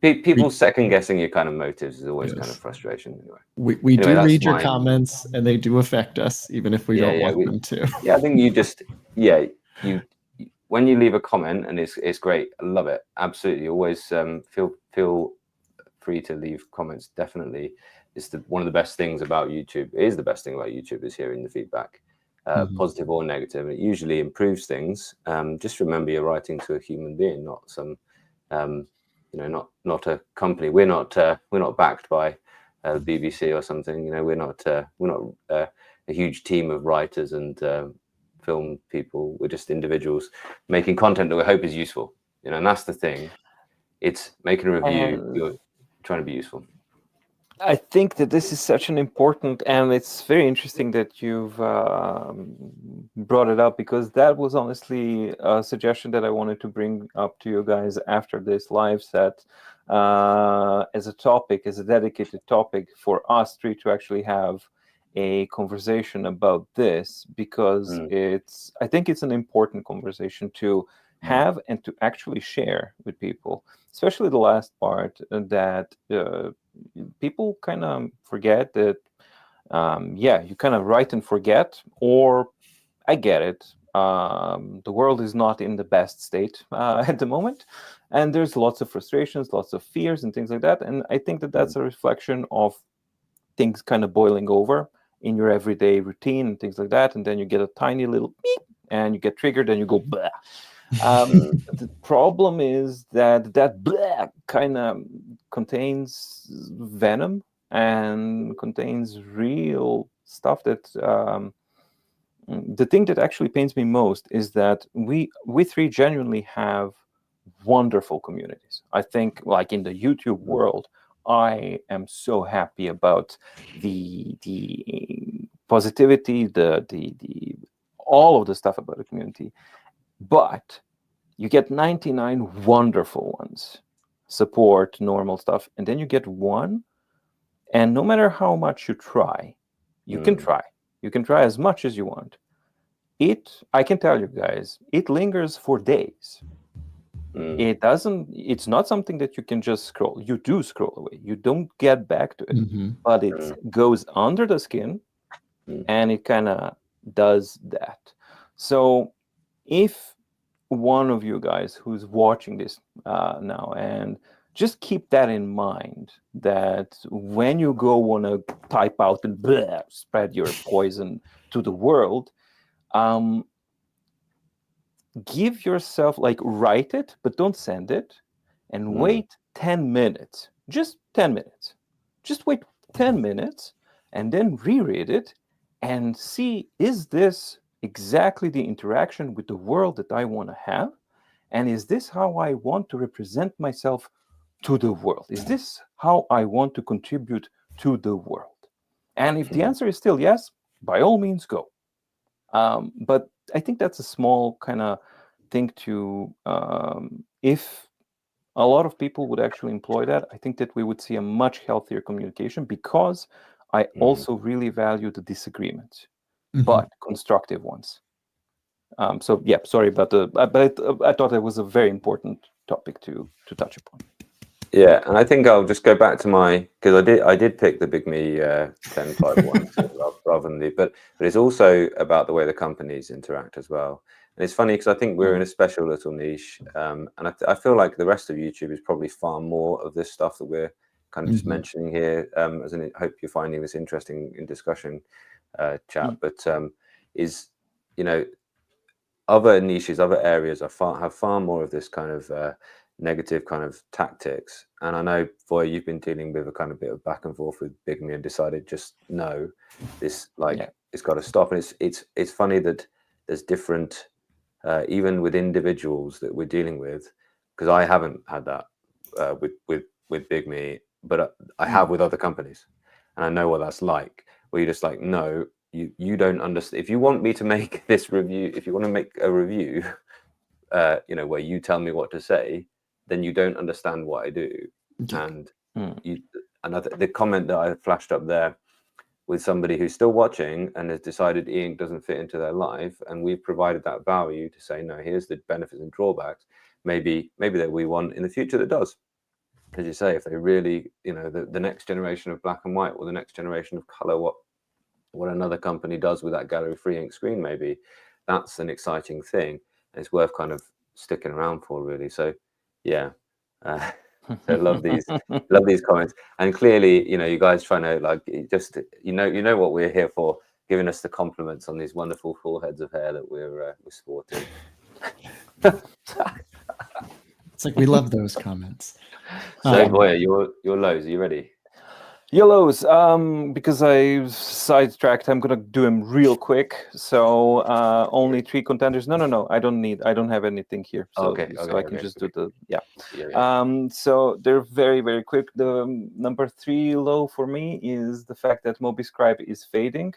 people second guessing your kind of motives is always kind of frustration. Anyway, we anyway, do that's read your mine. comments, and they do affect us, even if we don't want them to. Yeah, I think you when you leave a comment, and it's great. I love it. Absolutely, always feel free to leave comments. Definitely, it's one of the best things about YouTube. It is the best thing about YouTube is hearing the feedback, positive or negative. It usually improves things. Just remember, you're writing to a human being, not some, not a company. We're not backed by the BBC or something. We're not a huge team of writers and film people. We're just individuals making content that we hope is useful. And that's the thing. It's making a review. You're trying to be useful. I think that this is such an important, and it's very interesting that you've brought it up, because that was honestly a suggestion that I wanted to bring up to you guys after this live set as a dedicated topic for us three to actually have a conversation about this, because I think it's an important conversation to have and to actually share with people, especially the last part that people kind of forget that, you kind of write and forget, or I get it. The world is not in the best state at the moment, and there's lots of frustrations, lots of fears and things like that. And I think that that's a reflection of things kind of boiling over in your everyday routine and things like that. And then you get a tiny little beep and you get triggered and you go blah. The problem is that blah kind of contains venom and contains real stuff that the thing that actually pains me most is that we three genuinely have wonderful communities. I think, like in the YouTube world, I am so happy about the positivity, the all of the stuff about the community. But you get 99 wonderful ones, support, normal stuff, and then you get one, and no matter how much you try, you can try as much as you want. I can tell you guys, it lingers for days. It's not something that you can just scroll. You do scroll away. You don't get back to it, but it goes under the skin, and it kind of does that. So if one of you guys who's watching this now, and just keep that in mind, that when you go want to type out and spread your poison to the world, give yourself, write it, but don't send it, and wait 10 minutes, just 10 minutes. Just wait 10 minutes and then reread it and see, is this exactly the interaction with the world that I want to have? And is this how I want to represent myself to the world? Is this how I want to contribute to the world? And if the answer is still yes, by all means, go. But I think that's a small kind of thing to, if a lot of people would actually employ that, I think that we would see a much healthier communication, because I also really value the disagreements, but constructive ones. So yeah, sorry about but I thought it was a very important topic to touch upon. Yeah, and I think I'll just go back to because I did pick the Big Me 10-5 one rather than but it's also about the way the companies interact as well. And it's funny because I think we're in a special little niche, and I feel like the rest of YouTube is probably far more of this stuff that we're kind of just mentioning here. As I hope you're finding this interesting in discussion, chat. But other niches, other areas have far more of this kind of negative kind of tactics. And I know, Voja, you've been dealing with a kind of bit of back and forth with Big Me and decided just no, this it's got to stop. And it's funny that there's different, even with individuals that we're dealing with, because I haven't had that with Big Me, but I have with other companies, and I know what that's like. Where you're just like, no, you don't understand. If you want me to make this review, if you want to make a review, where you tell me what to say, then you don't understand what I do. And the comment that I flashed up there with somebody who's still watching and has decided e-ink doesn't fit into their life, and we've provided that value to say, no, here's the benefits and drawbacks, maybe that we want in the future that does. As you say, if they really, the next generation of black and white or the next generation of color, what another company does with that gallery free ink screen, maybe that's an exciting thing. It's worth kind of sticking around for, really. So yeah, so love these comments, and clearly, you guys trying to like just you know what we're here for, giving us the compliments on these wonderful full heads of hair that we're sporting. It's like we love those comments. So Voja, your lows, are you ready? Yellows, because I sidetracked, I'm gonna do them real quick. So only 3 contenders. No, I don't have anything here. So, I can just do the so they're very, very quick. The number 3 low for me is the fact that MobiScribe is fading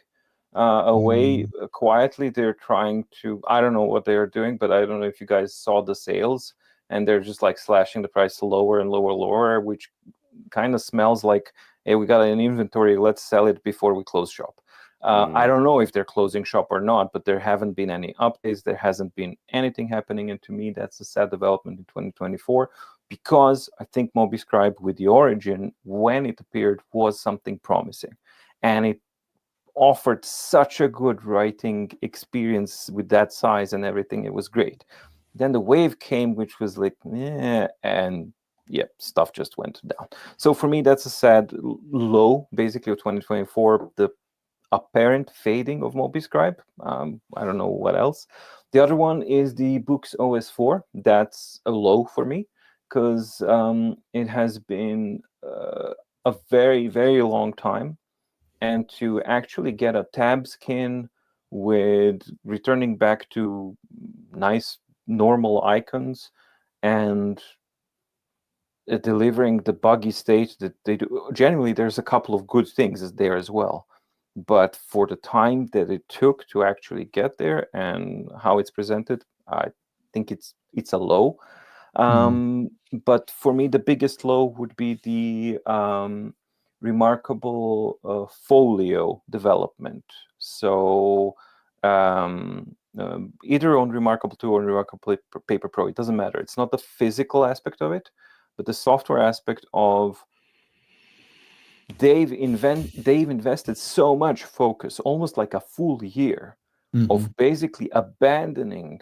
away quietly. They're trying to, I don't know what they are doing, but I don't know if you guys saw the sales, and they're just like slashing the price lower and lower, which kind of smells like, hey, we got an inventory, let's sell it before we close shop. I don't know if they're closing shop or not, but there haven't been any updates. There hasn't been anything happening. And to me, that's a sad development in 2024, because I think MobiScribe with the Origin, when it appeared, was something promising. And it offered such a good writing experience with that size and everything. It was great. Then the wave came, which was like, and stuff just went down. So for me, that's a sad low, basically, of 2024, the apparent fading of MobiScribe. I don't know what else. The other one is the Boox OS 4. That's a low for me, because it has been a very, very long time. And to actually get a tab skin with returning back to nice, normal icons and delivering the buggy state that they do. Generally, there's a couple of good things there as well, but for the time that it took to actually get there and how it's presented, I think it's a low. But for me, the biggest low would be the remarkable folio development. So either on Remarkable 2 or Remarkable Paper Pro, it doesn't matter. It's not the physical aspect of it, but the software aspect of they've invested so much focus, almost like a full year, of basically abandoning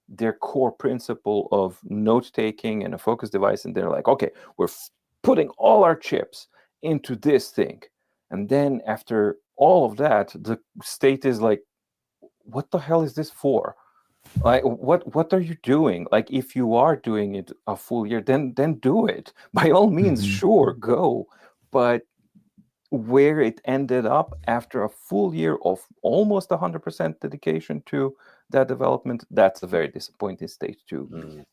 their core principle of note-taking and a focus device, and they're like, okay, we're putting all our chips into this thing. And then after all of that, the state is like, what the hell is this for? Like, what are you doing? Like, if you are doing it a full year, then do it. By all means, sure, go. But where it ended up after a full year of almost 100% dedication to that development, that's a very disappointing state too.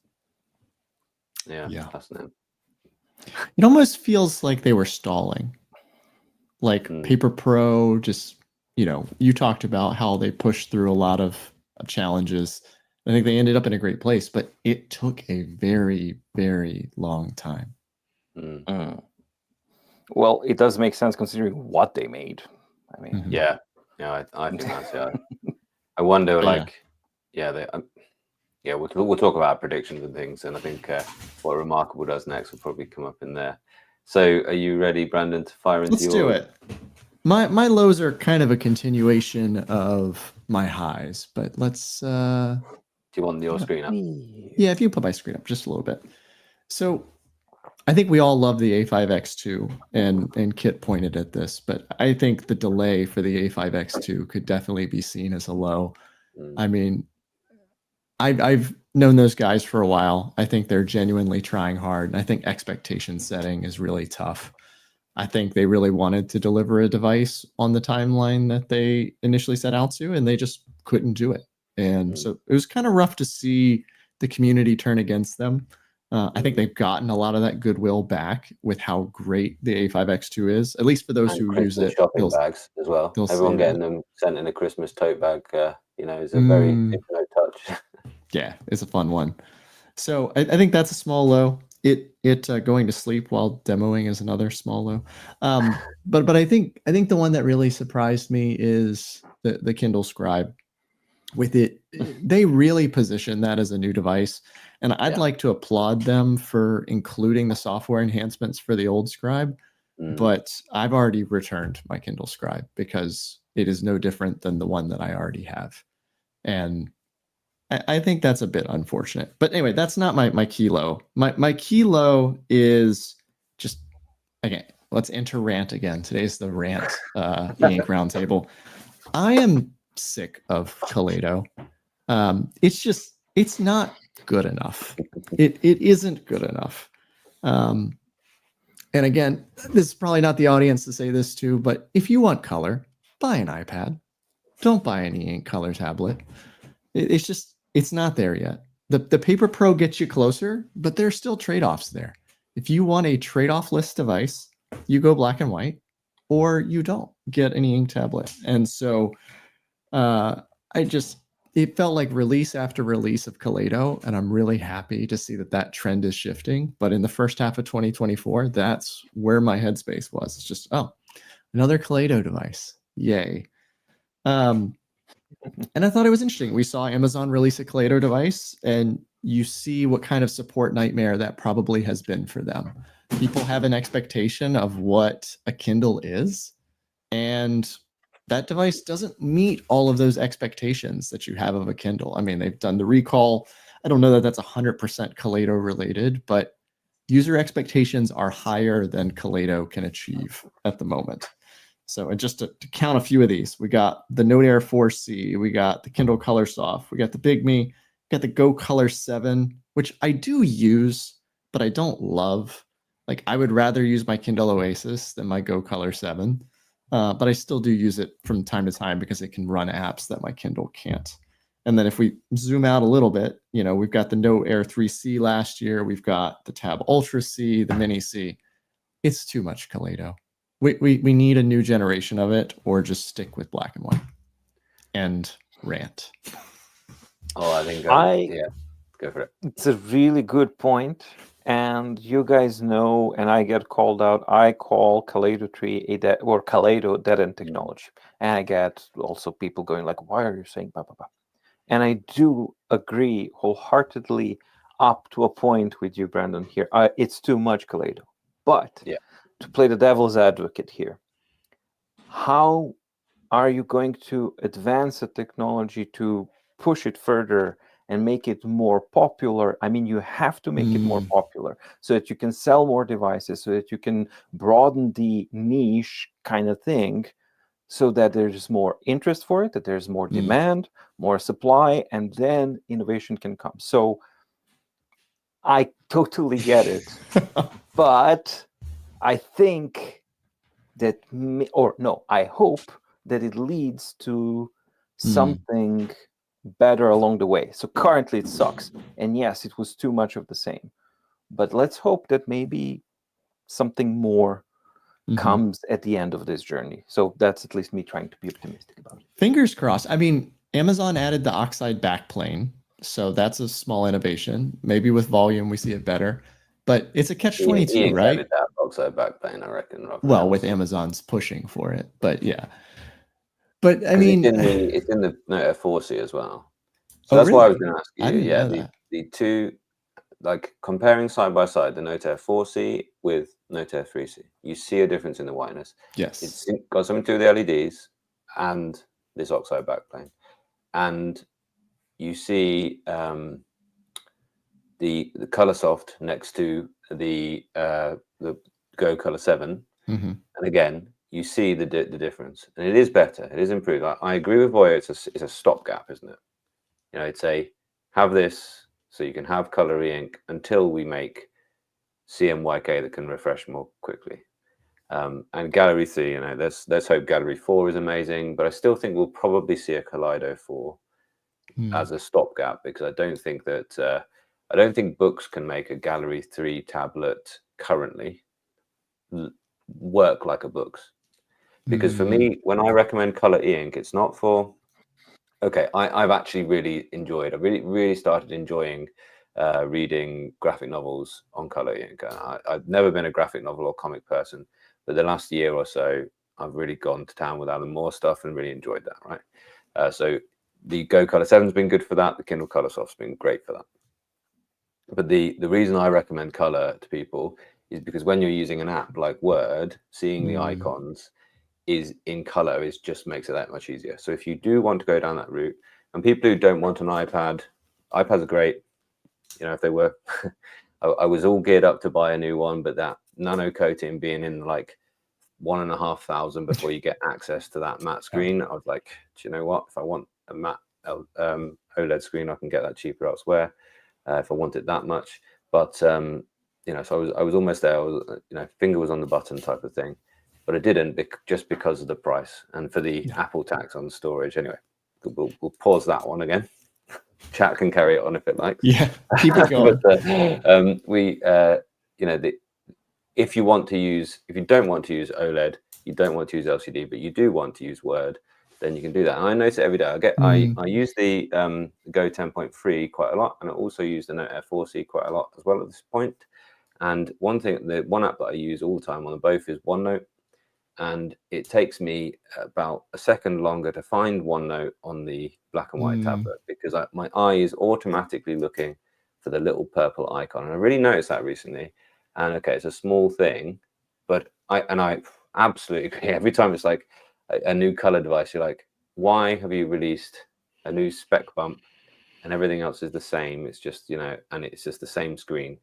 Yeah. Fascinating. It almost feels like they were stalling. Like Paper Pro, just, you talked about how they pushed through a lot of challenges. I think they ended up in a great place, but it took a very, very long time. Well, it does make sense considering what they made. I mean, I think that's I wonder, we'll talk about predictions and things, and I think what Remarkable does next will probably come up in there. So, are you ready, Brandon, to fire into Let's do it. My lows are kind of a continuation of my highs, but let's. Do you want your screen up? Yeah, if you put my screen up just a little bit. So, I think we all love the A5X2, and Kit pointed at this, but I think the delay for the A5X2 could definitely be seen as a low. I mean, I've known those guys for a while. I think they're genuinely trying hard, and I think expectation setting is really tough. I think they really wanted to deliver a device on the timeline that they initially set out to, and they just couldn't do it. And so it was kind of rough to see the community turn against them. I think they've gotten a lot of that goodwill back with how great the A5X2 is, at least for those who use it. Shopping bags as well. Everyone getting them sent in a Christmas tote bag, is a very different touch. Yeah, it's a fun one. So I think that's a small low. Going to sleep while demoing is another small low. But I think the one that really surprised me is the Kindle Scribe. With it, they really position that as a new device, and I'd like to applaud them for including the software enhancements for the old Scribe. But I've already returned my Kindle Scribe because it is no different than the one that I already have, and I think that's a bit unfortunate. But anyway, that's not my key low. My key low is just, again, let's enter rant again. Today's the rant e-ink roundtable. I am sick of Kaleido. It's not good enough. It isn't good enough. And again, this is probably not the audience to say this to, but if you want color, buy an iPad. Don't buy an e-ink color tablet. It's not there yet. The Paper Pro gets you closer, but there's still trade-offs there. If you want a trade-off list device, you go black and white, or you don't get an e-ink tablet. And so it felt like release after release of Kaleido, and I'm really happy to see that trend is shifting. But in the first half of 2024, that's where my headspace was. It's just, another Kaleido device. Yay. And I thought it was interesting. We saw Amazon release a Kaleido device, and you see what kind of support nightmare that probably has been for them. People have an expectation of what a Kindle is, and that device doesn't meet all of those expectations that you have of a Kindle. I mean, they've done the recall. I don't know that that's 100% Kaleido related, but user expectations are higher than Kaleido can achieve at the moment. So, and just to count a few of these, we got the Note Air 4C, we got the Kindle Color Soft, we got the Big Me, we got the Go Color 7, which I do use, but I don't love. Like, I would rather use my Kindle Oasis than my Go Color 7. But I still do use it from time to time because it can run apps that my Kindle can't. And then if we zoom out a little bit, we've got the Note Air 3C last year. We've got the Tab Ultra C, the Mini C. It's too much Kaleido. We need a new generation of it, or just stick with black and white and rant. Oh, I think go for it. It's a really good point. And you guys know, and I get called out, I call Kaleido tree or Kaleido dead-end technology. And I get also people going like, why are you saying blah, blah, blah? And I do agree wholeheartedly up to a point with you, Brandon, here. It's too much Kaleido. But to play the devil's advocate here, how are you going to advance the technology to push it further and make it more popular? I mean, you have to make it more popular so that you can sell more devices, so that you can broaden the niche kind of thing, so that there's more interest for it, that there's more demand, more supply, and then innovation can come. So I totally get it. But I think that, I hope that it leads to something better along the way. So currently it sucks. And yes, it was too much of the same. But let's hope that maybe something more comes at the end of this journey. So that's at least me trying to be optimistic about it. Fingers crossed. I mean, Amazon added the oxide backplane, so that's a small innovation. Maybe with volume we see it better. But it's a catch-22, right? That oxide backplane, I reckon. Well, with Amazon's pushing for it, but yeah. But I mean, it's in the Note Air 4C as well. So that's why I was going to ask you. I didn't know that. The two, like comparing side by side, the Note Air 4C with Note Air 3C, you see a difference in the whiteness. Yes, it's got something to do with the LEDs and this oxide backplane, and you see the color soft next to the Go Color 7, and again you see the difference, and it is better, it is improved. I agree with Voja. It's a stopgap, isn't it? It's a have this so you can have color e-ink until we make CMYK that can refresh more quickly. And Gallery 3, let's hope Gallery 4 is amazing, but I still think we'll probably see a Kaleido 4 as a stopgap, because I don't think Boox can make a Gallery 3 tablet currently work like a Boox. Because for me, when I recommend color e-ink, it's not for, I've actually really enjoyed, I really started enjoying reading graphic novels on color ink. I've never been a graphic novel or comic person, but the last year or so, I've really gone to town with Alan Moore stuff and really enjoyed that, right? So the Go Color 7's been good for that. The Kindle Color Soft's been great for that. But the reason I recommend color to people is because when you're using an app like Word, seeing the icons is in color just makes it that much easier. So if you do want to go down that route, and people who don't want an iPads are great. You know, if they were, I was all geared up to buy a new one, but that nano coating being in like 1,500 before you get access to that matte screen, I was like, do you know what? If I want a matte OLED screen, I can get that cheaper elsewhere. If I want it that much, but you know, so I was almost there. I was, you know, finger was on the button type of thing, but I didn't just because of the price and for the Apple tax on storage. Anyway, we'll pause that one again. Chat can carry it on if it likes. Yeah, keep it going. But you know, if you don't want to use OLED, you don't want to use LCD, but you do want to use Word, then you can do that. And I notice it every day. I use the Go 10.3 quite a lot, and I also use the Note Air 4C quite a lot as well at this point. And the one app that I use all the time on both is OneNote, and it takes me about a second longer to find OneNote on the black and white tablet because my eye is automatically looking for the little purple icon. And I really noticed that recently. And okay, it's a small thing, but I absolutely agree. Every time it's like a new color device, you're like, why have you released a new spec bump and everything else is the same? It's just, you know, and it's just the same screen,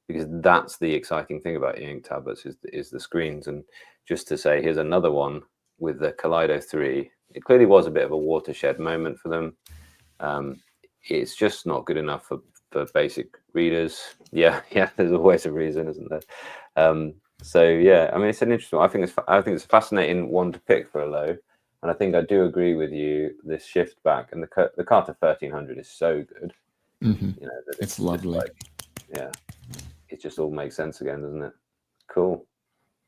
because that's the exciting thing about e-ink tablets is the screens. And just to say, here's another one with the Kaleido 3. It clearly was a bit of a watershed moment for them. It's just not good enough for basic readers. Yeah, there's always a reason, isn't there? So yeah, I mean, it's an interesting one. I think it's a fascinating one to pick for a low, and I think I do agree with you. This shift back, and the Carter 1300 is so good. You know, that it's lovely. Like, yeah, it just all makes sense again, doesn't it? Cool.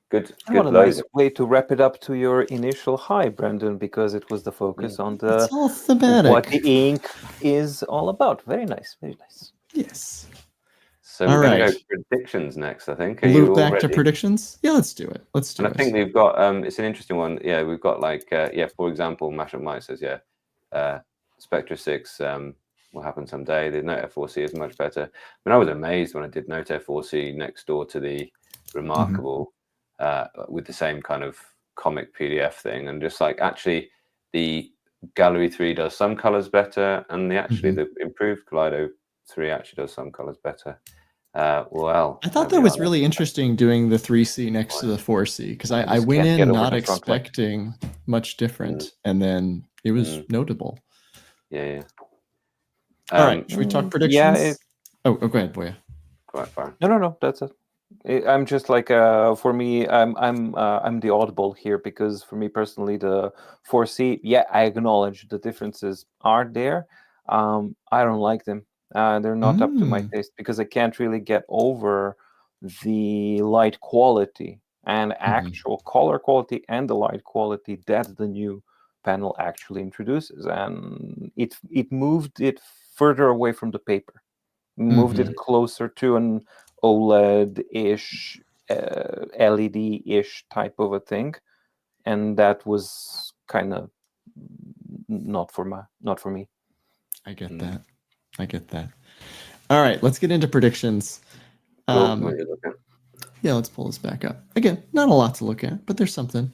Good. What a nice way to wrap it up to your initial high, Brandon, because it was the focus on the it's all thematic. What the ink is all about. Very nice, very nice. Yes. So we're going to go predictions next, I think. Loop back to predictions? Yeah, let's do it. And I think we've got, it's an interesting one. Yeah, we've got like, for example, Mashup Mike says, Spectre 6 will happen someday. The Note Air 4C is much better. I mean, I was amazed when I did Note Air 4C next door to the Remarkable with the same kind of comic PDF thing. And just like, actually, the Gallery 3 does some colors better, and the improved Kaleido 3 actually does some colors better. Well, I thought that was really interesting doing the 3C next to the 4C, because I went in not expecting much different, and then it was notable. Yeah. All right, should we talk predictions? Go ahead, Voja. Fine. No, that's it. I'm just like for me, I'm the oddball here, because for me personally, the 4C, I acknowledge the differences are there. I don't like them. They're not up to my taste, because I can't really get over the light quality and actual color quality and the light quality that the new panel actually introduces. And it moved it further away from the paper, moved it closer to an OLED-ish, LED-ish type of a thing, and that was kind of not for me. I get that. All right, let's get into predictions. Let's pull this back up. Again, not a lot to look at, but there's something.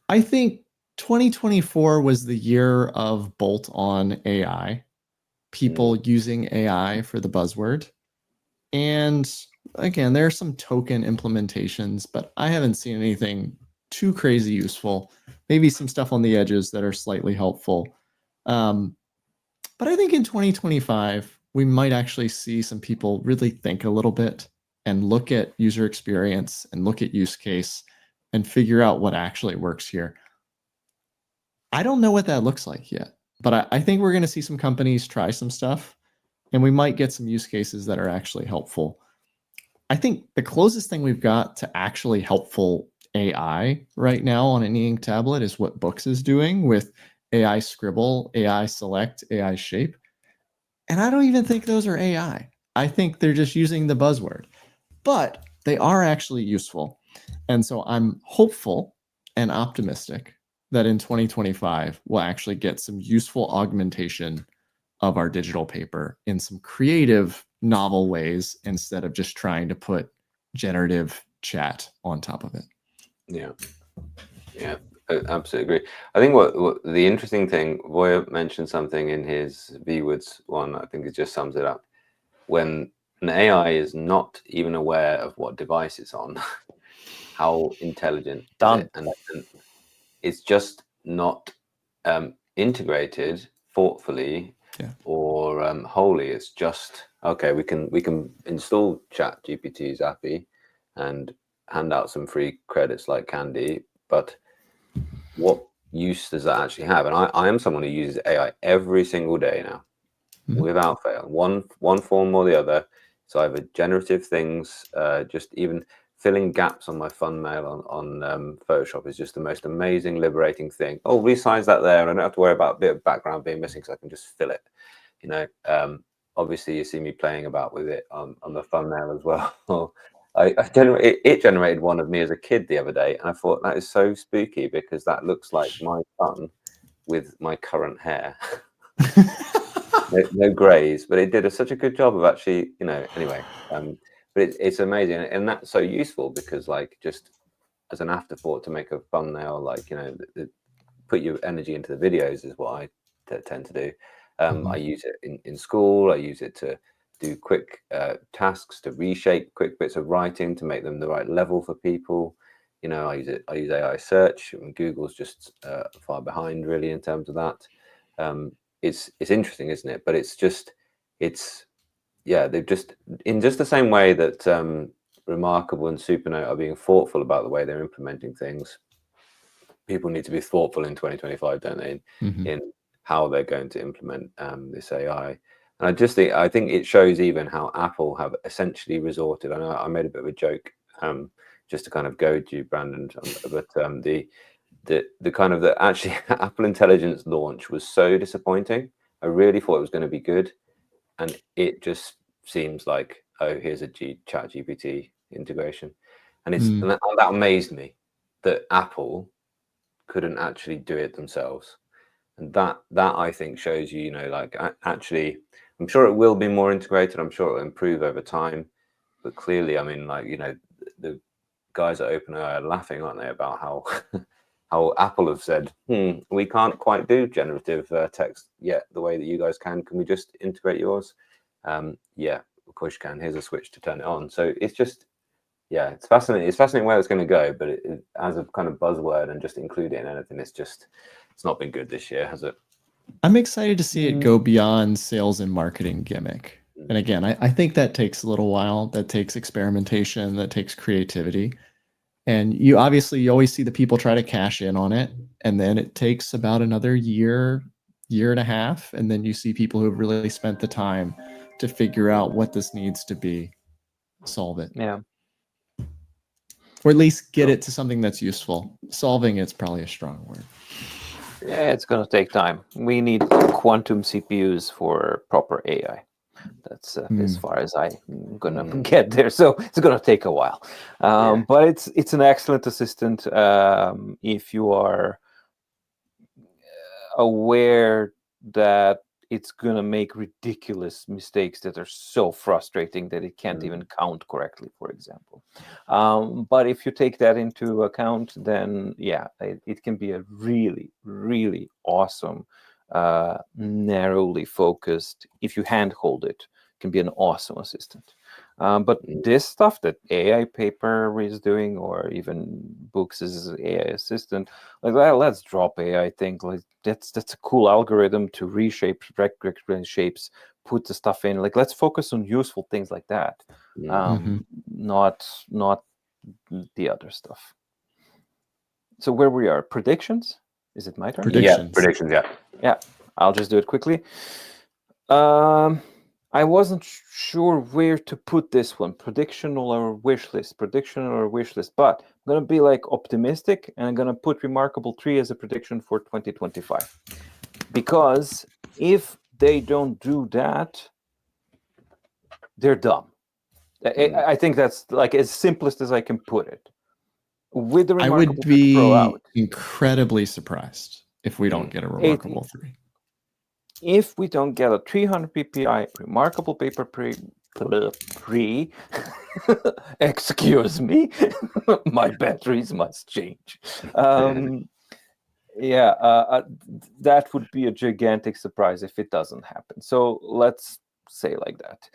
I think 2024 was the year of bolt-on AI, people using AI for the buzzword. And again, there are some token implementations, but I haven't seen anything too crazy useful. Maybe some stuff on the edges that are slightly helpful. But I think in 2025, we might actually see some people really think a little bit and look at user experience and look at use case and figure out what actually works here. I don't know what that looks like yet, but I think we're going to see some companies try some stuff, and we might get some use cases that are actually helpful. I think the closest thing we've got to actually helpful AI right now on an e-ink tablet is what Boox is doing with AI Scribble, AI Select, AI Shape. And I don't even think those are AI. I think they're just using the buzzword, but they are actually useful. And so I'm hopeful and optimistic that in 2025, we'll actually get some useful augmentation of our digital paper in some creative, novel ways instead of just trying to put generative chat on top of it. Yeah, I absolutely agree. I think what the interesting thing, Voja mentioned something in his VWoods one, I think it just sums it up. When an AI is not even aware of what device it's on, how intelligent is it? And it's just not integrated thoughtfully or wholly. It's just, okay, we can install Chat GPT's API and hand out some free credits like candy, but what use does that actually have? And I am someone who uses AI every single day now, without fail, one form or the other. So either generative things, just even filling gaps on my thumbnail on Photoshop is just the most amazing, liberating thing. Oh, resize that there, and I don't have to worry about a bit of background being missing, because I can just fill it. You know, obviously you see me playing about with it on the thumbnail as well. It generated one of me as a kid the other day, and I thought that is so spooky because that looks like my son with my current hair. no grays, but it did such a good job of actually, you know, anyway. But it's amazing, and that's so useful because, like, just as an afterthought to make a thumbnail, like, you know, put your energy into the videos is what I tend to do. I use it in school. I use it to do quick tasks, to reshape quick bits of writing to make them the right level for people. You know, I use AI search, and Google's just far behind really in terms of that. It's interesting, isn't it? But they've just, in just the same way that Remarkable and Supernote are being thoughtful about the way they're implementing things. People need to be thoughtful in 2025, don't they? In how they're going to implement this AI. And I think it shows even how Apple have essentially resorted. I know I made a bit of a joke just to kind of goad you, Brandon, but the kind of the actually Apple Intelligence launch was so disappointing. I really thought it was going to be good, and it just seems like, oh, here's a Chat GPT integration, and and that amazed me that Apple couldn't actually do it themselves. And that I think shows you, you know, like, actually, I'm sure it will be more integrated. I'm sure it will improve over time. But clearly, I mean, like, you know, the guys at OpenAI are laughing, aren't they, about how how Apple have said, we can't quite do generative text yet the way that you guys can. Can we just integrate yours? Yeah, of course you can. Here's a switch to turn it on. So it's just, yeah, it's fascinating. It's fascinating where it's going to go, but it, as a kind of buzzword and just include it in anything, it's not been good this year, has it? I'm excited to see it go beyond sales and marketing gimmick. And again, I think that takes a little while. That takes experimentation. That takes creativity. And you always see the people try to cash in on it. And then it takes about another year and a half. And then you see people who have really spent the time to figure out what this needs to be, solve it. Yeah. Or at least get it to something that's useful. Solving it's probably a strong word. Yeah, it's going to take time. We need quantum CPUs for proper AI. That's as far as I'm going to get there. So it's going to take a while. But it's an excellent assistant if you are aware that it's going to make ridiculous mistakes that are so frustrating that it can't even count correctly, for example. But if you take that into account, then yeah, it can be a really, really awesome, narrowly focused, if you handhold it, can be an awesome assistant. But this stuff that AI Paper is doing, or even Boox's AI assistant, like, well, let's drop AI thing. Like, that's a cool algorithm to reshape, recognize shapes, put the stuff in. Like, let's focus on useful things like that, not the other stuff. So where we are, predictions? Is it my turn? Predictions. Yeah, predictions. Yeah, I'll just do it quickly. I wasn't sure where to put this one, prediction or wish list, but I'm going to be like optimistic, and I'm going to put Remarkable 3 as a prediction for 2025. Because if they don't do that, they're dumb. I think that's like as simplest as I can put it. With the I Remarkable would 3 Pro be out, incredibly surprised if we don't get a Remarkable 3. if we don't get a 300 ppi Remarkable Paper Pre, excuse me, my batteries must change. That would be a gigantic surprise if it doesn't happen. So let's say like that.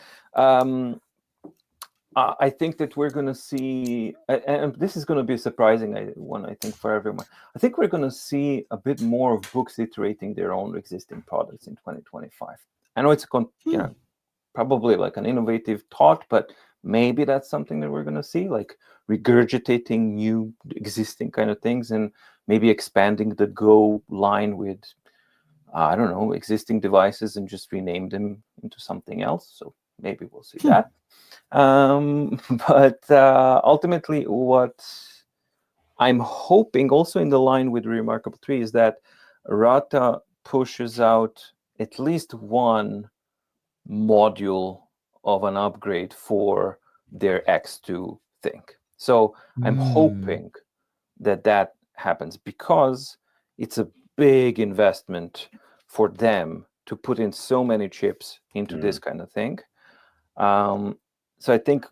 I think that we're going to see, and this is going to be a surprising one, I think, for everyone. I think we're going to see a bit more of Boox iterating their own existing products in 2025. I know it's probably like an innovative thought, but maybe that's something that we're going to see, like regurgitating new existing kind of things and maybe expanding the Go line with, I don't know, existing devices and just rename them into something else. So maybe we'll see that. But ultimately, what I'm hoping also in the line with Remarkable 3 is that Rata pushes out at least one module of an upgrade for their X2 thing. So I'm hoping that happens, because it's a big investment for them to put in so many chips into this kind of thing. So I think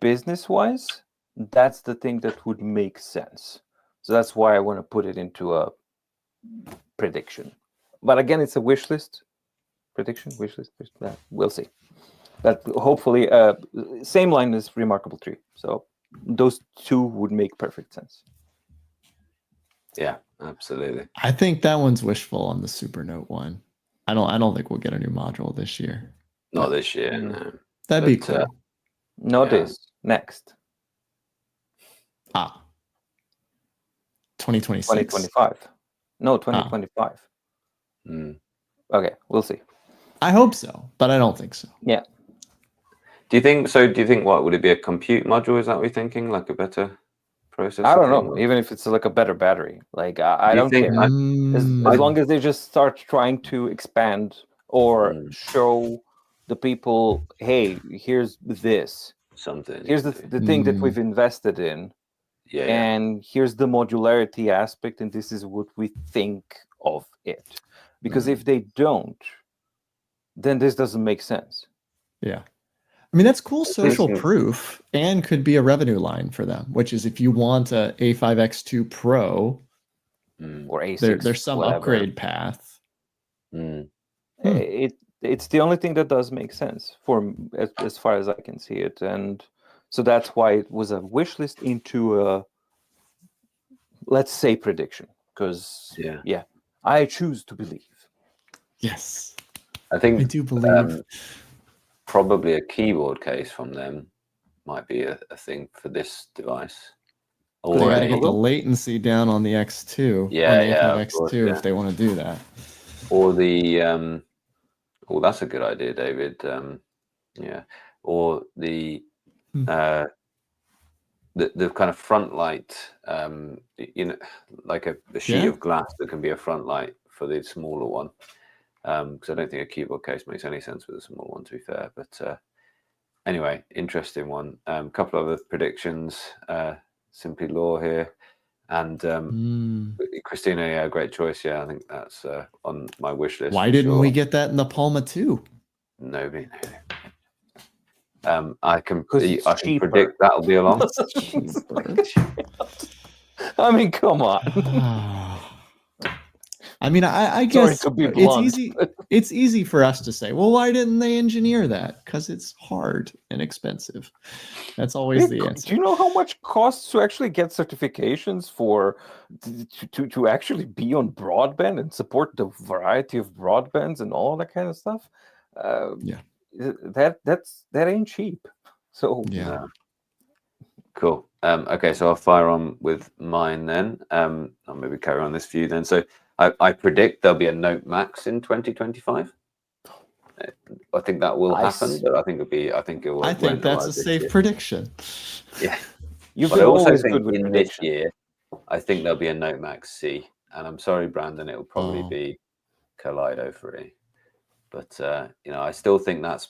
business-wise, that's the thing that would make sense. So that's why I want to put it into a prediction. But again, it's a wish list. Prediction, wish list. We'll see. But hopefully, same line as Remarkable 3. So those two would make perfect sense. Yeah, absolutely. I think that one's wishful on the Supernote one. I don't think we'll get a new module this year. Not this year, no. That'd be cool. This next. 2026. 2025. No, 2025. Okay, we'll see. I hope so, but I don't think so. Yeah. Do you think what would it be, a compute module? Is that what you're thinking? Like a better processor? I don't know. Even if it's like a better battery, like I don't care. As long as they just start trying to expand or show the people, hey, here's this. Something. Here's the thing that we've invested in. And here's the modularity aspect, and this is what we think of it. Because if they don't, then this doesn't make sense. Yeah. I mean, that's cool social proof and could be a revenue line for them, which is if you want a A5X2 Pro or A6, there's some upgrade path. It's the only thing that does make sense for as far as I can see it. And so that's why it was a wish list into a, let's say, prediction. Because, I choose to believe. Yes. I think I do believe. Probably a keyboard case from them might be a thing for this device. They got to get the latency down on the X2. X2 if they want to do that. Or the that's a good idea, David. Or the the kind of front light, like a sheet of glass that can be a front light for the smaller one. Because I don't think a keyboard case makes any sense with a small one, to be fair. But anyway, interesting one. A couple of other predictions. Simply Law here. And Christina, great choice. Yeah, I think that's on my wish list. Why didn't we get that in the Palma 2? Nobody. I can predict that'll be along. I mean, come on. I mean, I guess it's easy. It's easy for us to say, well, why didn't they engineer that? Because it's hard and expensive. That's always the answer. Do you know how much it costs to actually get certifications for to actually be on broadband and support the variety of broadbands and all that kind of stuff? That ain't cheap. So cool. Okay, so I'll fire on with mine then. I'll maybe carry on this view then. So I predict there'll be a Note Max in 2025. I think that will happen, but I think it will. I think that's a safe prediction. Yeah, but I also think in this year, I think there'll be a Note Max C, and I'm sorry, Brandon, it will probably be Kaleido 3. But I still think that's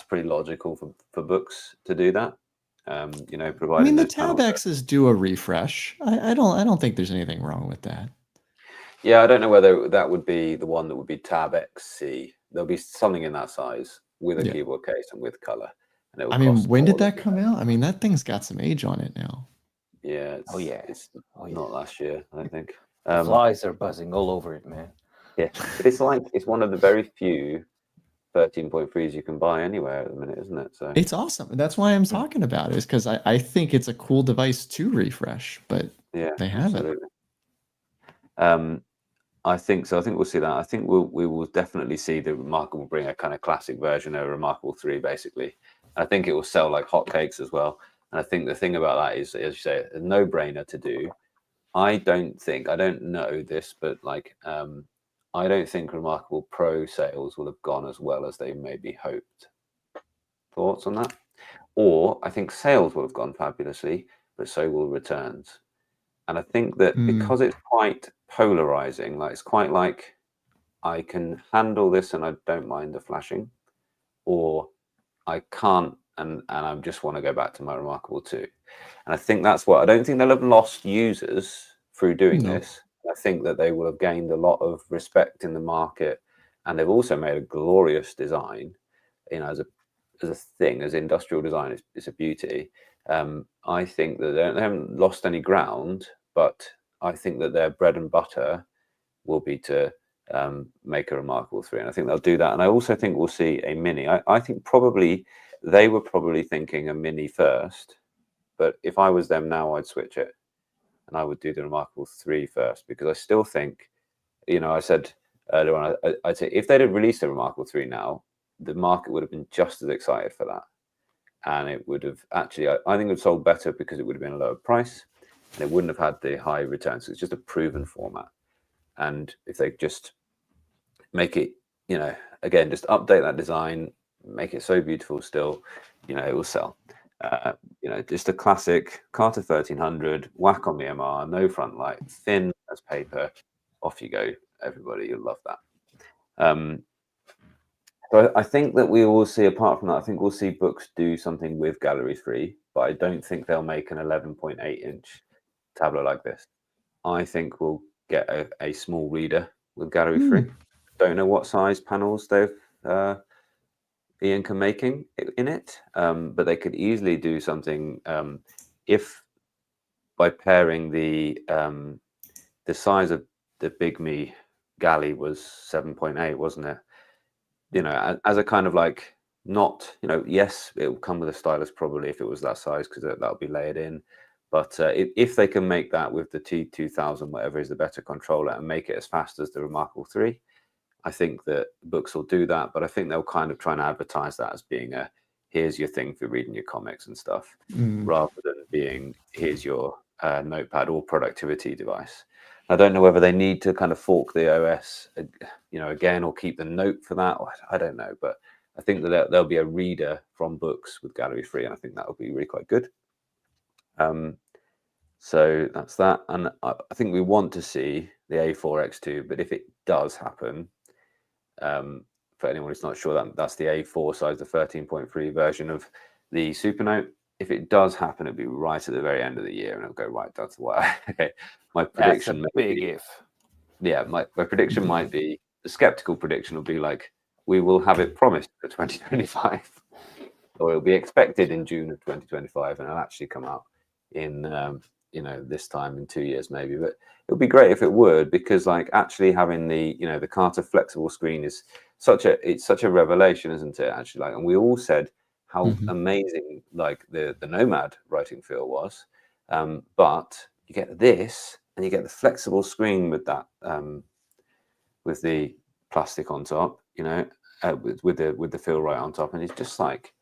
pretty logical for Boox to do that. I Providing mean, the those tab panels. X's do a refresh. I don't think there's anything wrong with that. Yeah, I don't know whether that would be the one that would be Tab XC. There'll be something in that size with a Yeah. keyboard case and with color. And it will I mean, cost when did more that than- come out? I mean, that thing's got some age on it now. Yeah, it's not last year, I don't think. Flies are buzzing all over it, man. Yeah, but it's one of the very few 13.3s you can buy anywhere at the minute, isn't it? So It's awesome. That's why I'm talking about it, is because I think it's a cool device to refresh, but yeah, they have absolutely. I think so. I think we'll see that. I think we will definitely see the Remarkable bring a kind of classic version of Remarkable 3, basically. I think it will sell like hotcakes as well. And I think the thing about that is, as you say, a no-brainer to do. I don't know this, but like, I don't think Remarkable Pro sales will have gone as well as they maybe hoped. Thoughts on that? Or I think sales will have gone fabulously, but so will returns. And I think that because it's quite polarizing, like it's quite like I can handle this and I don't mind the flashing, or I can't and I just want to go back to my Remarkable 2. And I think that's what I don't think they'll have lost users through doing this. I think that they will have gained a lot of respect in the market, and they've also made a glorious design, as a thing, as industrial design. It's a beauty. I think that they haven't lost any ground, but I think that their bread and butter will be to make a Remarkable 3, and I think they'll do that. And I also think we'll see a Mini. I think probably they were probably thinking a Mini first, but if I was them now, I'd switch it and I would do the Remarkable 3 first, because I still think, I said earlier on, I'd say if they'd have released a Remarkable 3 now, the market would have been just as excited for that. And it would have actually, I think it would have sold better because it would have been a lower price and it wouldn't have had the high returns. So it's just a proven format. And if they just make it, again, just update that design, make it so beautiful still, it will sell. Just a classic Carter 1300, whack on the MR, no front light, thin as paper, off you go, everybody. You'll love that. So I think that we will see, apart from that, I think we'll see Boox do something with Gallery 3, but I don't think they'll make an 11.8-inch tablet like this. I think we'll get a small reader with Gallery 3. Don't know what size panels Ian can making in it, but they could easily do something if by pairing the size of the Big Me Galley was 7.8, wasn't it? As a kind of like, not, yes, it will come with a stylus probably if it was that size, because that'll be layered in. But if they can make that with the T2000, whatever is the better controller, and make it as fast as the Remarkable 3, I think that Boox will do that. But I think they'll kind of try and advertise that as being here's your thing for reading your comics and stuff, rather than being here's your notepad or productivity device. I don't know whether they need to kind of fork the OS, again, or keep the Note for that. I don't know, but I think that there'll be a reader from Boox with Gallery 3, and I think that will be really quite good. So that's that, and I think we want to see the A4X2, but if it does happen, for anyone who's not sure, that's the A4 size, the 13.3 version of the Supernote. If it does happen, it'll be right at the very end of the year, and it'll go right down to wire. Okay, my prediction. That's a big if. Yeah, my prediction might be, the skeptical prediction will be like, we will have it promised for 2025, or it'll be expected in June of 2025, and it'll actually come out in this time in 2 years maybe. But it would be great if it would, because like actually having the the Carter flexible screen is such a revelation, isn't it? Actually, like, and we all said how amazing like the Nomad writing feel was, but you get this and you get the flexible screen with that with the plastic on top, with the feel right on top, and it's just like,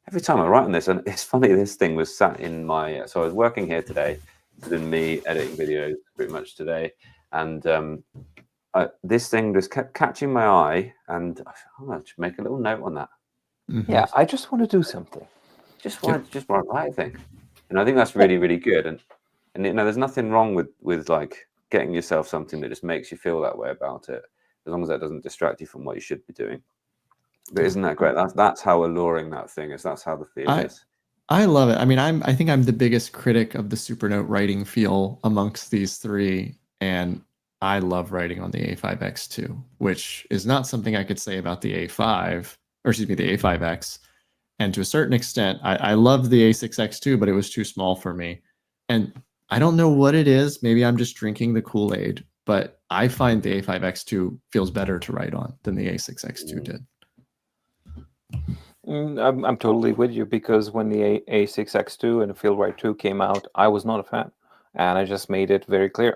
every time I write on this, and it's funny, this thing was sat in my, so I was working here today, it's been me editing videos pretty much today, and this thing just kept catching my eye, and I should make a little note on that. Yeah, I just want to do something. Just want to write a thing, and I think that's really, really good. And there's nothing wrong with like getting yourself something that just makes you feel that way about it, as long as that doesn't distract you from what you should be doing. But isn't that great? That's how alluring that thing is. That's how the feel is. I love it. I mean, I think I'm the biggest critic of the Supernote writing feel amongst these three, and I love writing on the A5X2, which is not something I could say about the A5, or excuse me, the A5X. And to a certain extent, I love the A6X2, but it was too small for me. And I don't know what it is. Maybe I'm just drinking the Kool-Aid, but I find the A5X2 feels better to write on than the A6X2 did. I'm totally with you, because when the A6X2 and the Fieldwrite 2 came out, I was not a fan, and I just made it very clear.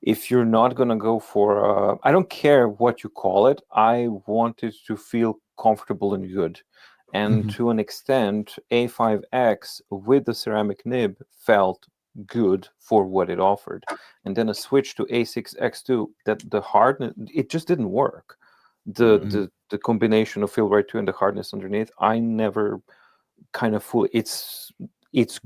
If you're not gonna go for, I don't care what you call it. I want it to feel comfortable and good, and to an extent, A5X with the ceramic nib felt good for what it offered, and then a switch to A6X2, that the hardness, it just didn't work. The combination of Fieldwrite 2 and the hardness underneath, I never kind of fully. It's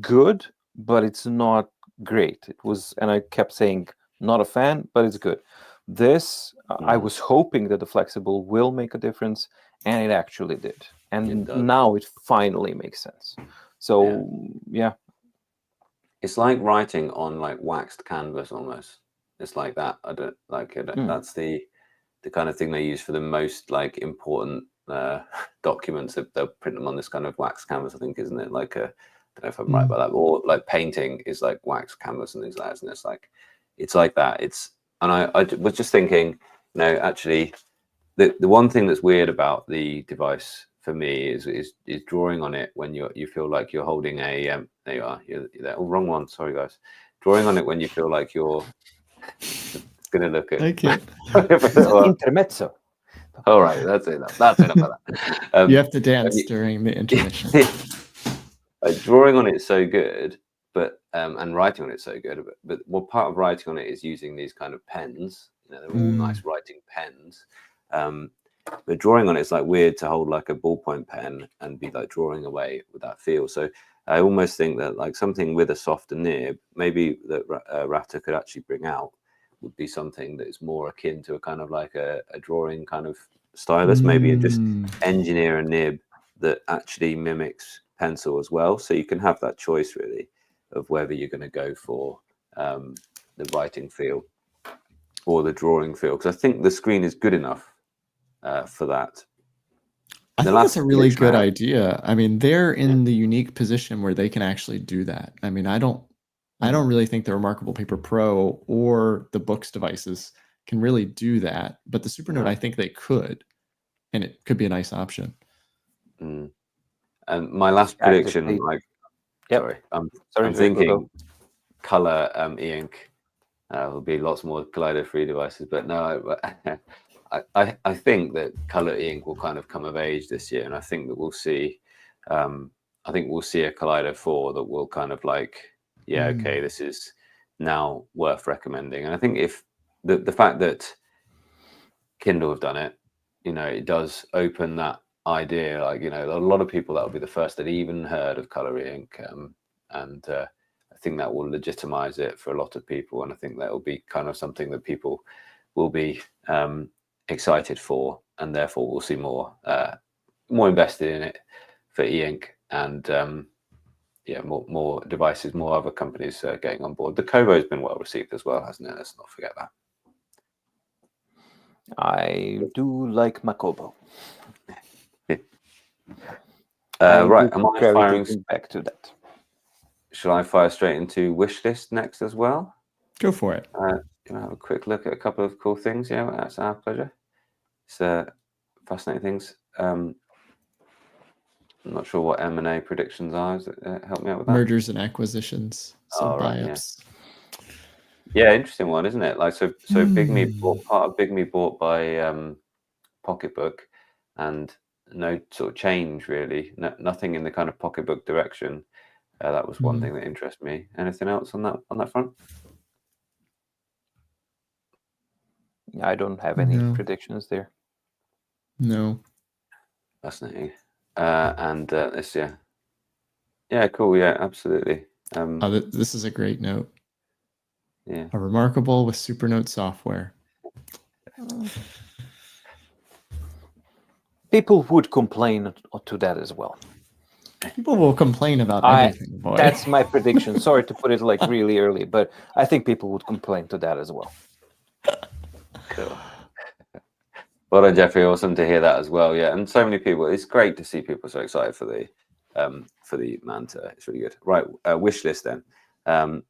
good, but it's not great. It was, and I kept saying not a fan, but it's good. This I was hoping that the flexible will make a difference, and it actually did. And now it finally makes sense. So yeah. It's like writing on like waxed canvas almost. It's like that. I don't like it. That's the kind of thing they use for the most like important documents. They'll print them on this kind of wax canvas, I think, isn't it? Like I don't know if I'm right about that, or like painting is like wax canvas and things like that, and it's like that. And I was just thinking, actually the one thing that's weird about the device for me is drawing on it when you feel like you're holding a there you are, you're there. Oh, wrong one, sorry guys. Drawing on it when you feel like you're gonna look at Intermezzo. All right, that's enough of that. You have to dance during the intermission. Drawing on it is so good, but and writing on it is so good, but what part of writing on it is using these kind of pens. They're all nice writing pens. But drawing on it is like weird to hold like a ballpoint pen and be like drawing away with that feel. So I almost think that like something with a softer nib, maybe that Rafter could actually bring out, would be something that is more akin to a kind of like a drawing kind of stylus, maybe, and just engineer a nib that actually mimics pencil as well. So you can have that choice really of whether you're going to go for the writing feel or the drawing feel, because I think the screen is good enough for that. I think that's a really good idea. I mean, they're in the unique position where they can actually do that. I mean, I don't really think the Remarkable Paper Pro or the Boox devices can really do that, but the Supernote, I think they could, and it could be a nice option. And my last prediction, I'm thinking color e-ink. There'll be lots more Kaleido-free devices, but no, I think that color e-ink will kind of come of age this year, and I think that we'll see. I think we'll see a Kaleido 4 that will kind of like, okay, this is now worth recommending. And I think if the fact that Kindle have done it, it does open that idea. Like, a lot of people that will be the first that even heard of color e-ink, and I think that will legitimize it for a lot of people. And I think that will be kind of something that people will be excited for, and therefore we'll see more invested in it for e-ink, and more devices, more other companies getting on board. The Kobo has been well received as well, hasn't it? Let's not forget that. I do like Makobo. Right, am I firing back to that? Shall I fire straight into wish list next as well? Go for it. Can I have a quick look at a couple of cool things? Yeah, that's our pleasure. It's fascinating things. I'm not sure what M&A predictions are. Help me out with that. Mergers and acquisitions. So buy-ups. Yeah, interesting one, isn't it? Like so Big Me part of Big Me bought by Pocketbook, and no sort of change really. Nothing in the kind of Pocketbook direction. That was one thing that interested me. Anything else on that front? I don't have any predictions there. No. Fascinating. And this, yeah, cool. Yeah, absolutely. This is a great note. Yeah. A Remarkable with Supernote software. people would complain to that as well. People will complain about everything, boy. That's my prediction. Sorry to put it like really early, but I think people would complain to that as well. Cool. Well done, Jeffrey. Awesome to hear that as well. Yeah, and so many people. It's great to see people so excited for the Manta. It's really good. Right, wish list then.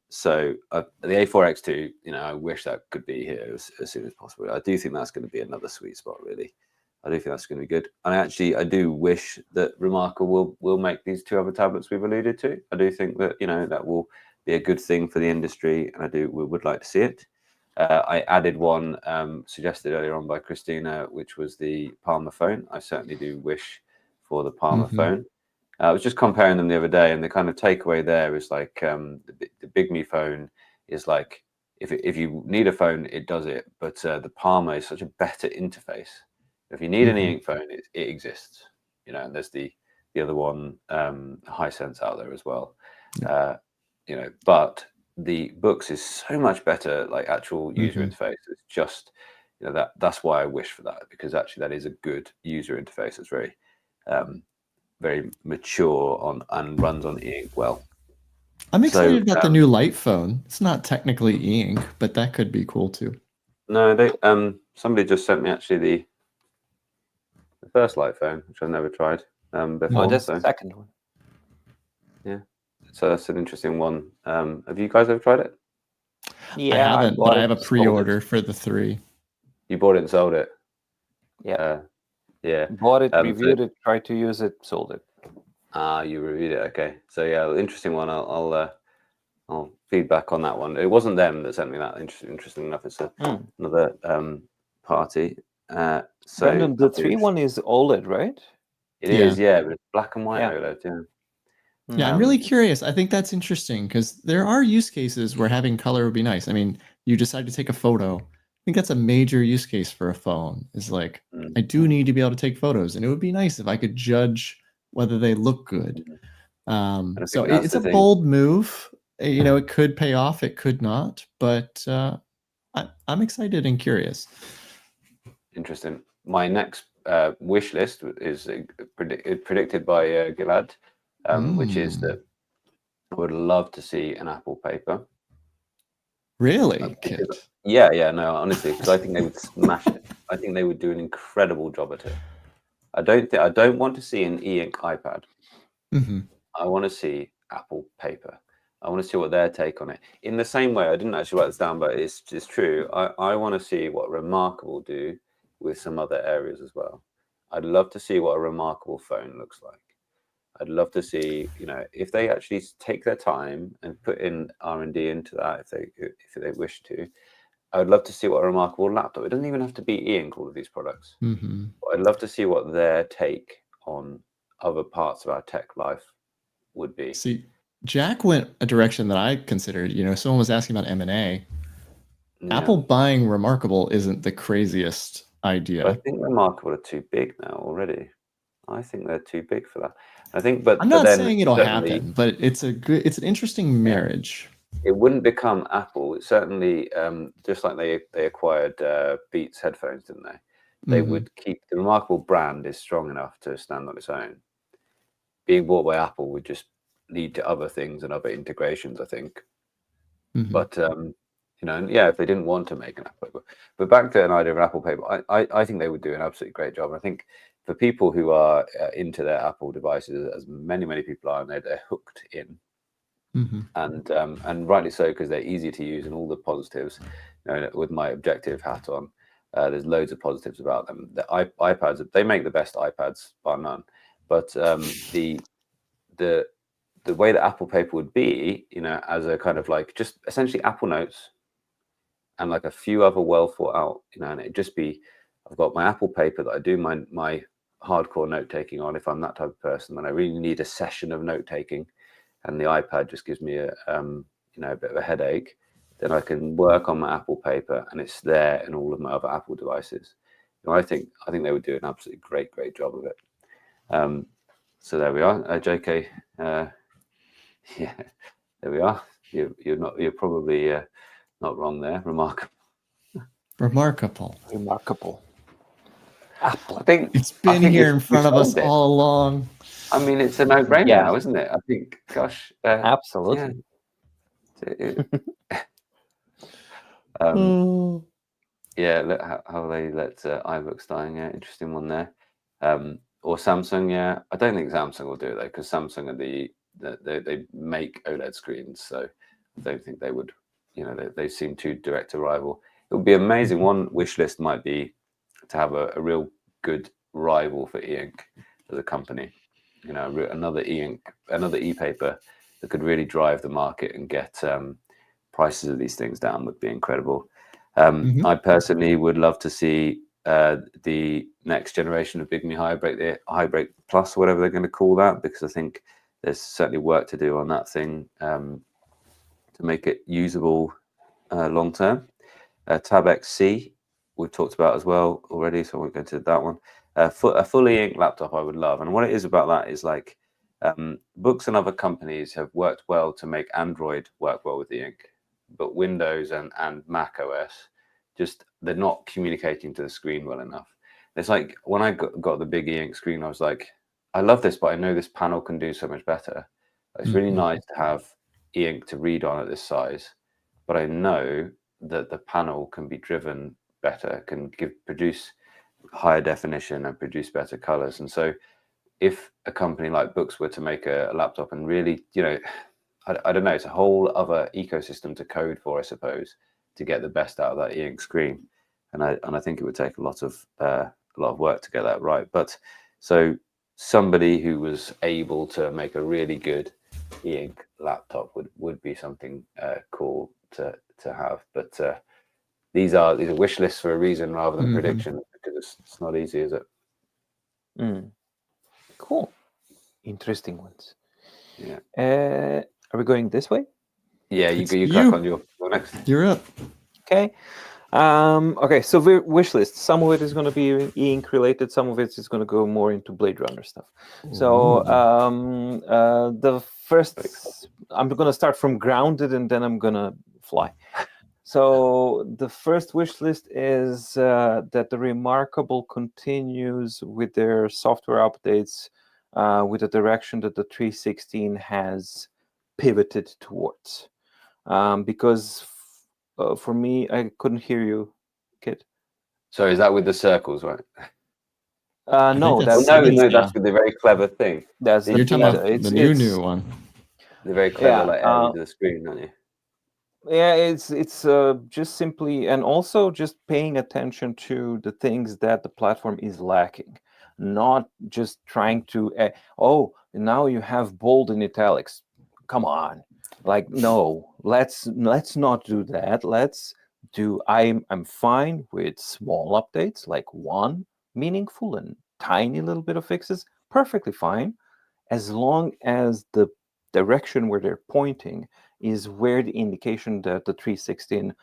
So the A4X2, I wish that could be here as soon as possible. I do think that's going to be another sweet spot, really. I do think that's going to be good. And I do wish that Remarkable will make these two other tablets we've alluded to. I do think that, that will be a good thing for the industry, and we would like to see it. I added one suggested earlier on by Christina, which was the Palmer phone. I certainly do wish for the Palmer phone. I was just comparing them the other day, and the kind of takeaway there is like the Big Me phone is like, if you need a phone, it does it. But the Palmer is such a better interface. If you need an e-ink phone, it exists. And there's the other one, Hisense out there as well. But the Boox is so much better, like actual user interface. It's just, that's why I wish for that, because actually that is a good user interface. It's very, very mature and runs on e-ink well. I'm excited about the new Light phone. It's not technically e-ink, but that could be cool too. No, somebody just sent me actually the first Light phone, which I've never tried before. Oh, that's the second one. Yeah. So that's an interesting one. Have you guys ever tried it? Yeah, I haven't, but I have a pre-order for the 3. You bought it and sold it? Yeah. Yeah. Bought it, reviewed it, tried to use it, sold it. You reviewed it. Okay. So yeah, interesting one. I'll feedback on that one. It wasn't them that sent me that. Interesting enough, it's another party. So Brandon, the 3 one is OLED, right? It is, yeah, but it's black and white OLED, yeah. Yeah, I'm really curious. I think that's interesting because there are use cases where having color would be nice. I mean, you decide to take a photo. I think that's a major use case for a phone. Is like, I do need to be able to take photos, and it would be nice if I could judge whether they look good. So it's a bold move. It could pay off. It could not. But I'm excited and curious. Interesting. My next wish list is predicted by Gilad. Which is that I would love to see an Apple paper. Really? Yeah, no, honestly, because I think they would smash it. I think they would do an incredible job at it. I don't want to see an e-ink iPad. I want to see Apple paper. I want to see what their take on it. In the same way, I didn't actually write this down, but it's true. I want to see what Remarkable do with some other areas as well. I'd love to see what a Remarkable phone looks like. I'd love to see, if they actually take their time and put in R&D into that, if they wish to. I would love to see what a Remarkable laptop. It doesn't even have to be e-ink, all of these products. But I'd love to see what their take on other parts of our tech life would be. See, Jack went a direction that I considered. Someone was asking about M&A. Yeah. Apple buying Remarkable isn't the craziest idea. But I think Remarkable are too big now already. I think they're too big for that. I think, but I'm not saying it'll happen, but it's an interesting marriage. It wouldn't become Apple. It certainly, just like they acquired Beats headphones, didn't they? They would keep the Remarkable brand is strong enough to stand on its own. Being bought by Apple would just lead to other things and other integrations, I think. But if they didn't want to make an Apple paper, but back to an idea of an Apple paper, I think they would do an absolutely great job. I think. For people who are into their Apple devices, as many people are, and they're hooked in, and rightly so, because they're easy to use and all the positives. With my objective hat on, there's loads of positives about them. The iPads, they make the best iPads bar none. But the way that Apple paper would be, as a kind of like just essentially Apple Notes, and like a few other well thought out, and it'd just be, I've got my Apple paper that I do my hardcore note taking on if I'm that type of person, then I really need a session of note taking, and the iPad just gives me a bit of a headache. Then I can work on my Apple paper, and it's there in all of my other Apple devices. I think they would do an absolutely great job of it. So there we are, JK. Yeah, there we are. You're probably not wrong there. Remarkable. Apple. I think It's been here in front of us all along. I mean, it's a no-brainer now, isn't it? I think, gosh, Absolutely. Yeah, look how they let iBooks die. Yeah, interesting one there. Or Samsung. Yeah, I don't think Samsung will do it though, because Samsung are they make OLED screens, so I don't think they would. You know, they seem too direct a rival. It would be amazing. One wish list might be to have a real good rival for e-ink as a company. You know, another e-ink, another e-paper that could really drive the market and get prices of these things down would be incredible. I personally would love to see the next generation of Bigme Highbreak, the Highbreak Plus, whatever they're going to call that, because I think there's certainly work to do on that thing to make it usable long term. Tab XC we've talked about as well already, so I won't go into that one. A full e-ink laptop I would love, and what it is about that is like Boox and other companies have worked well to make Android work well with e-ink, but Windows and Mac OS, just they're not communicating to the screen well enough. It's like when I got the big e-ink screen, I was like, I love this, but I know this panel can do so much better. It's really nice to have e-ink to read on at this size, but I know that the panel can be driven better, can produce higher definition and produce better colors. And so if a company like Boox were to make a laptop and really, you know, I don't know, it's a whole other ecosystem to code for, I suppose, to get the best out of that e-ink screen. And I think it would take a lot of work to get that right. But so somebody who was able to make a really good e-ink laptop would be something cool to have. But these are wish lists for a reason rather than predictions, because it's not easy, is it? Cool, interesting ones. Yeah. Are we going this way? Yeah, you crack on your next. You're up. Okay. Okay, so wish list. Some of it is going to be e-ink related. Some of it is going to go more into Blade Runner stuff. So the first, I'm going to start from grounded and then I'm going to fly. So the first wish list is that the Remarkable continues with their software updates with the direction that the 316 has pivoted towards. Because for me, I couldn't hear you, Kit. So is that with the circles, right? No, that's the very clever thing. That's you're talking about the new one. The very clever adding to the screen, aren't you? Yeah, it's just simply, and also just paying attention to the things that the platform is lacking, not just trying to. Now you have bold and italics. Come on, like no, let's not do that. Let's do. I'm fine with small updates, like one meaningful and tiny little bit of fixes. Perfectly fine, as long as the direction where they're pointing is where the indication that the 316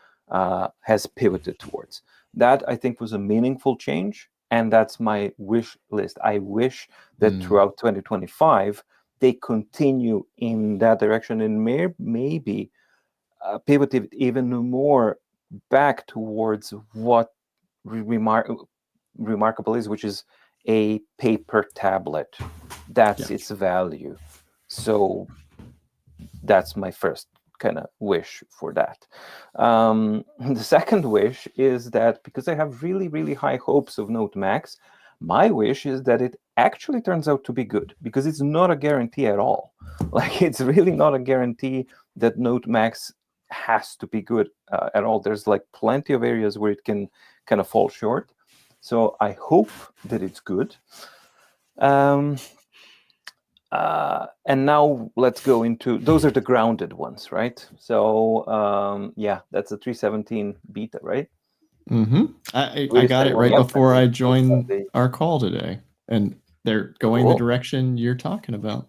has pivoted towards. That, I think, was a meaningful change, and that's my wish list. I wish that throughout 2025, they continue in that direction and maybe pivoted even more back towards what Remarkable is, which is a paper tablet. That's its value. So that's my first kind of wish for that. The second wish is that because I have really, really high hopes of Note Max, my wish is that it actually turns out to be good, because it's not a guarantee at all. Like, it's really not a guarantee that Note Max has to be good at all. There's like plenty of areas where it can kind of fall short. So I hope that it's good. And now let's go into, those are the grounded ones, right? So that's a 317 beta, right? I got it right before I joined our call today, and they're going the direction you're talking about.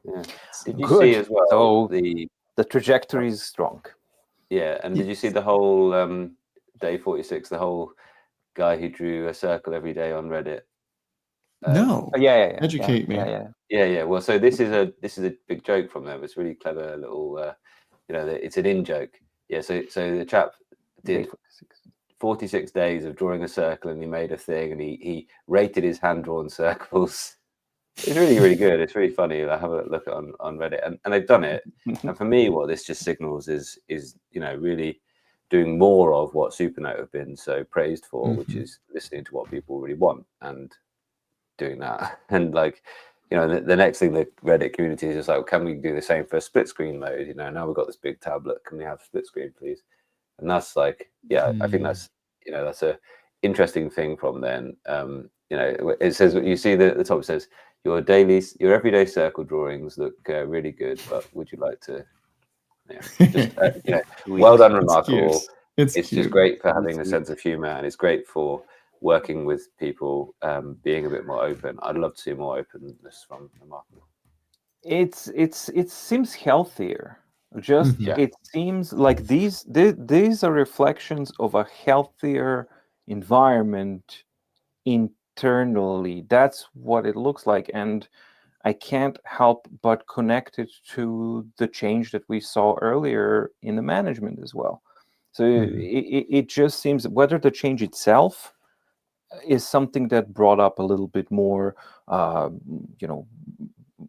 Yeah. Did you see as well? So the trajectory is strong. Yeah, and did you see the whole day 46? The whole guy who drew a circle every day on Reddit. No. Yeah. Educate me. Yeah. Well, so this is a big joke from them. It's really clever little, it's an in joke. Yeah. So the chap did 46 days of drawing a circle, and he made a thing, and he rated his hand-drawn circles. It's really, really good. It's really funny. I have a look on Reddit, and they've done it. And for me, what this just signals is really doing more of what Supernote have been so praised for, which is listening to what people really want and doing that. And like, the next thing the Reddit community is just like, can we do the same for split screen mode? Now we've got this big tablet. Can we have split screen, please? And that's like, I think that's that's a interesting thing from then. It says, you see the top says, your everyday circle drawings look really good, but would you like to well done, remarkable. It's just great for having a sense of humor, and it's great for working with people, being a bit more open. I'd love to see more openness from remarkable. It seems healthier. It seems like these are reflections of a healthier environment internally. That's what it looks like, and I can't help but connect it to the change that we saw earlier in the management as well. So it just seems, whether the change itself is something that brought up a little bit more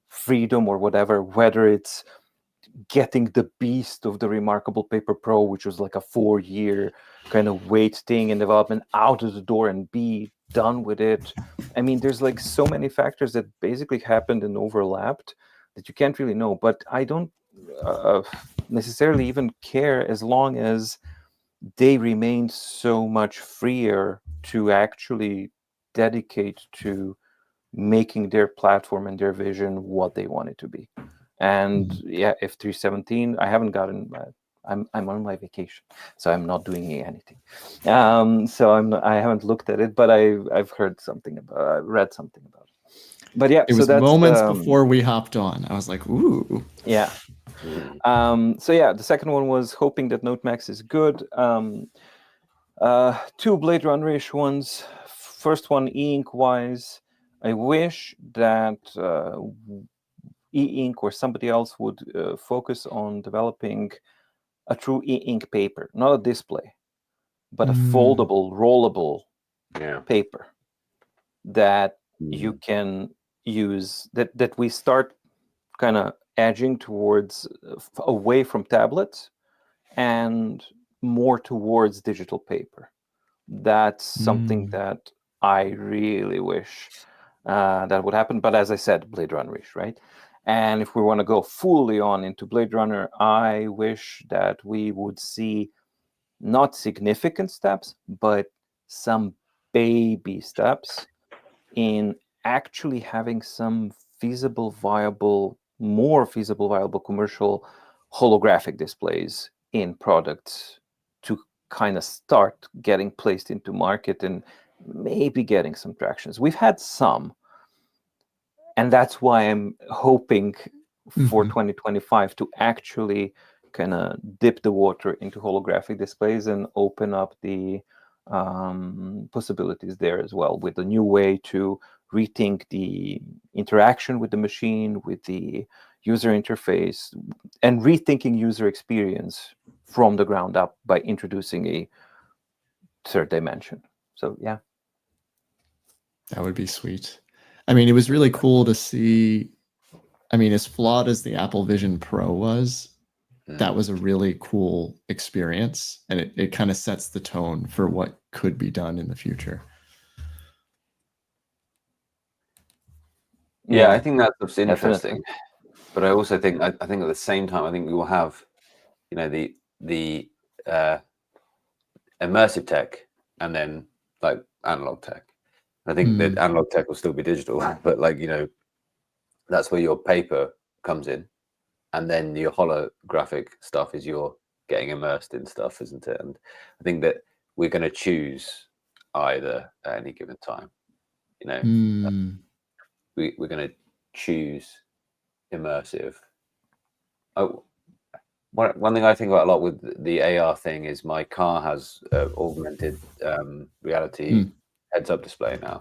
freedom or whatever, whether it's getting the beast of the Remarkable Paper Pro, which was like a 4-year kind of wait thing in development, out of the door and be done with it. I mean, there's like so many factors that basically happened and overlapped that you can't really know. But I don't necessarily even care, as long as they remain so much freer to actually dedicate to making their platform and their vision what they want it to be. And if 317, I haven't gotten. I'm on my vacation, so I'm not doing anything. So I haven't looked at it, but I've heard something about, read something about it. But yeah, it was moments before we hopped on. I was like, ooh, yeah. So yeah, the second one was hoping that NoteMax is good. 2 Blade Runner-ish ones. First one, e-ink wise, I wish that e-ink or somebody else would focus on developing a true e-ink paper, not a display, but a foldable, rollable paper that you can use, that we start kind of edging towards away from tablets and more towards digital paper. That's something that I really wish that would happen. But as I said, Blade Runner-ish, right? And if we want to go fully on into Blade Runner, I wish that we would see not significant steps, but some baby steps in actually having some more feasible, viable commercial holographic displays in products to kind of start getting placed into market and maybe getting some tractions. We've had some, and that's why I'm hoping for 2025 to actually kind of dip the water into holographic displays and open up the possibilities there as well, with a new way to rethink the interaction with the machine, with the user interface, and rethinking user experience from the ground up by introducing a third dimension. So yeah, that would be sweet. I mean, it was really cool to see. I mean, as flawed as the Apple Vision Pro was, that was a really cool experience, and it kind of sets the tone for what could be done in the future. Yeah, I think that's interesting. Definitely. But I also think I think at the same time, I think we will have, the immersive tech and then like analog tech. I think that analog tech will still be digital, but like, that's where your paper comes in, and then your holographic stuff is you're getting immersed in stuff, isn't it? And I think that we're going to choose either at any given time. We're going to choose immersive. Oh, one thing I think about a lot with the AR thing is my car has augmented reality heads-up display now,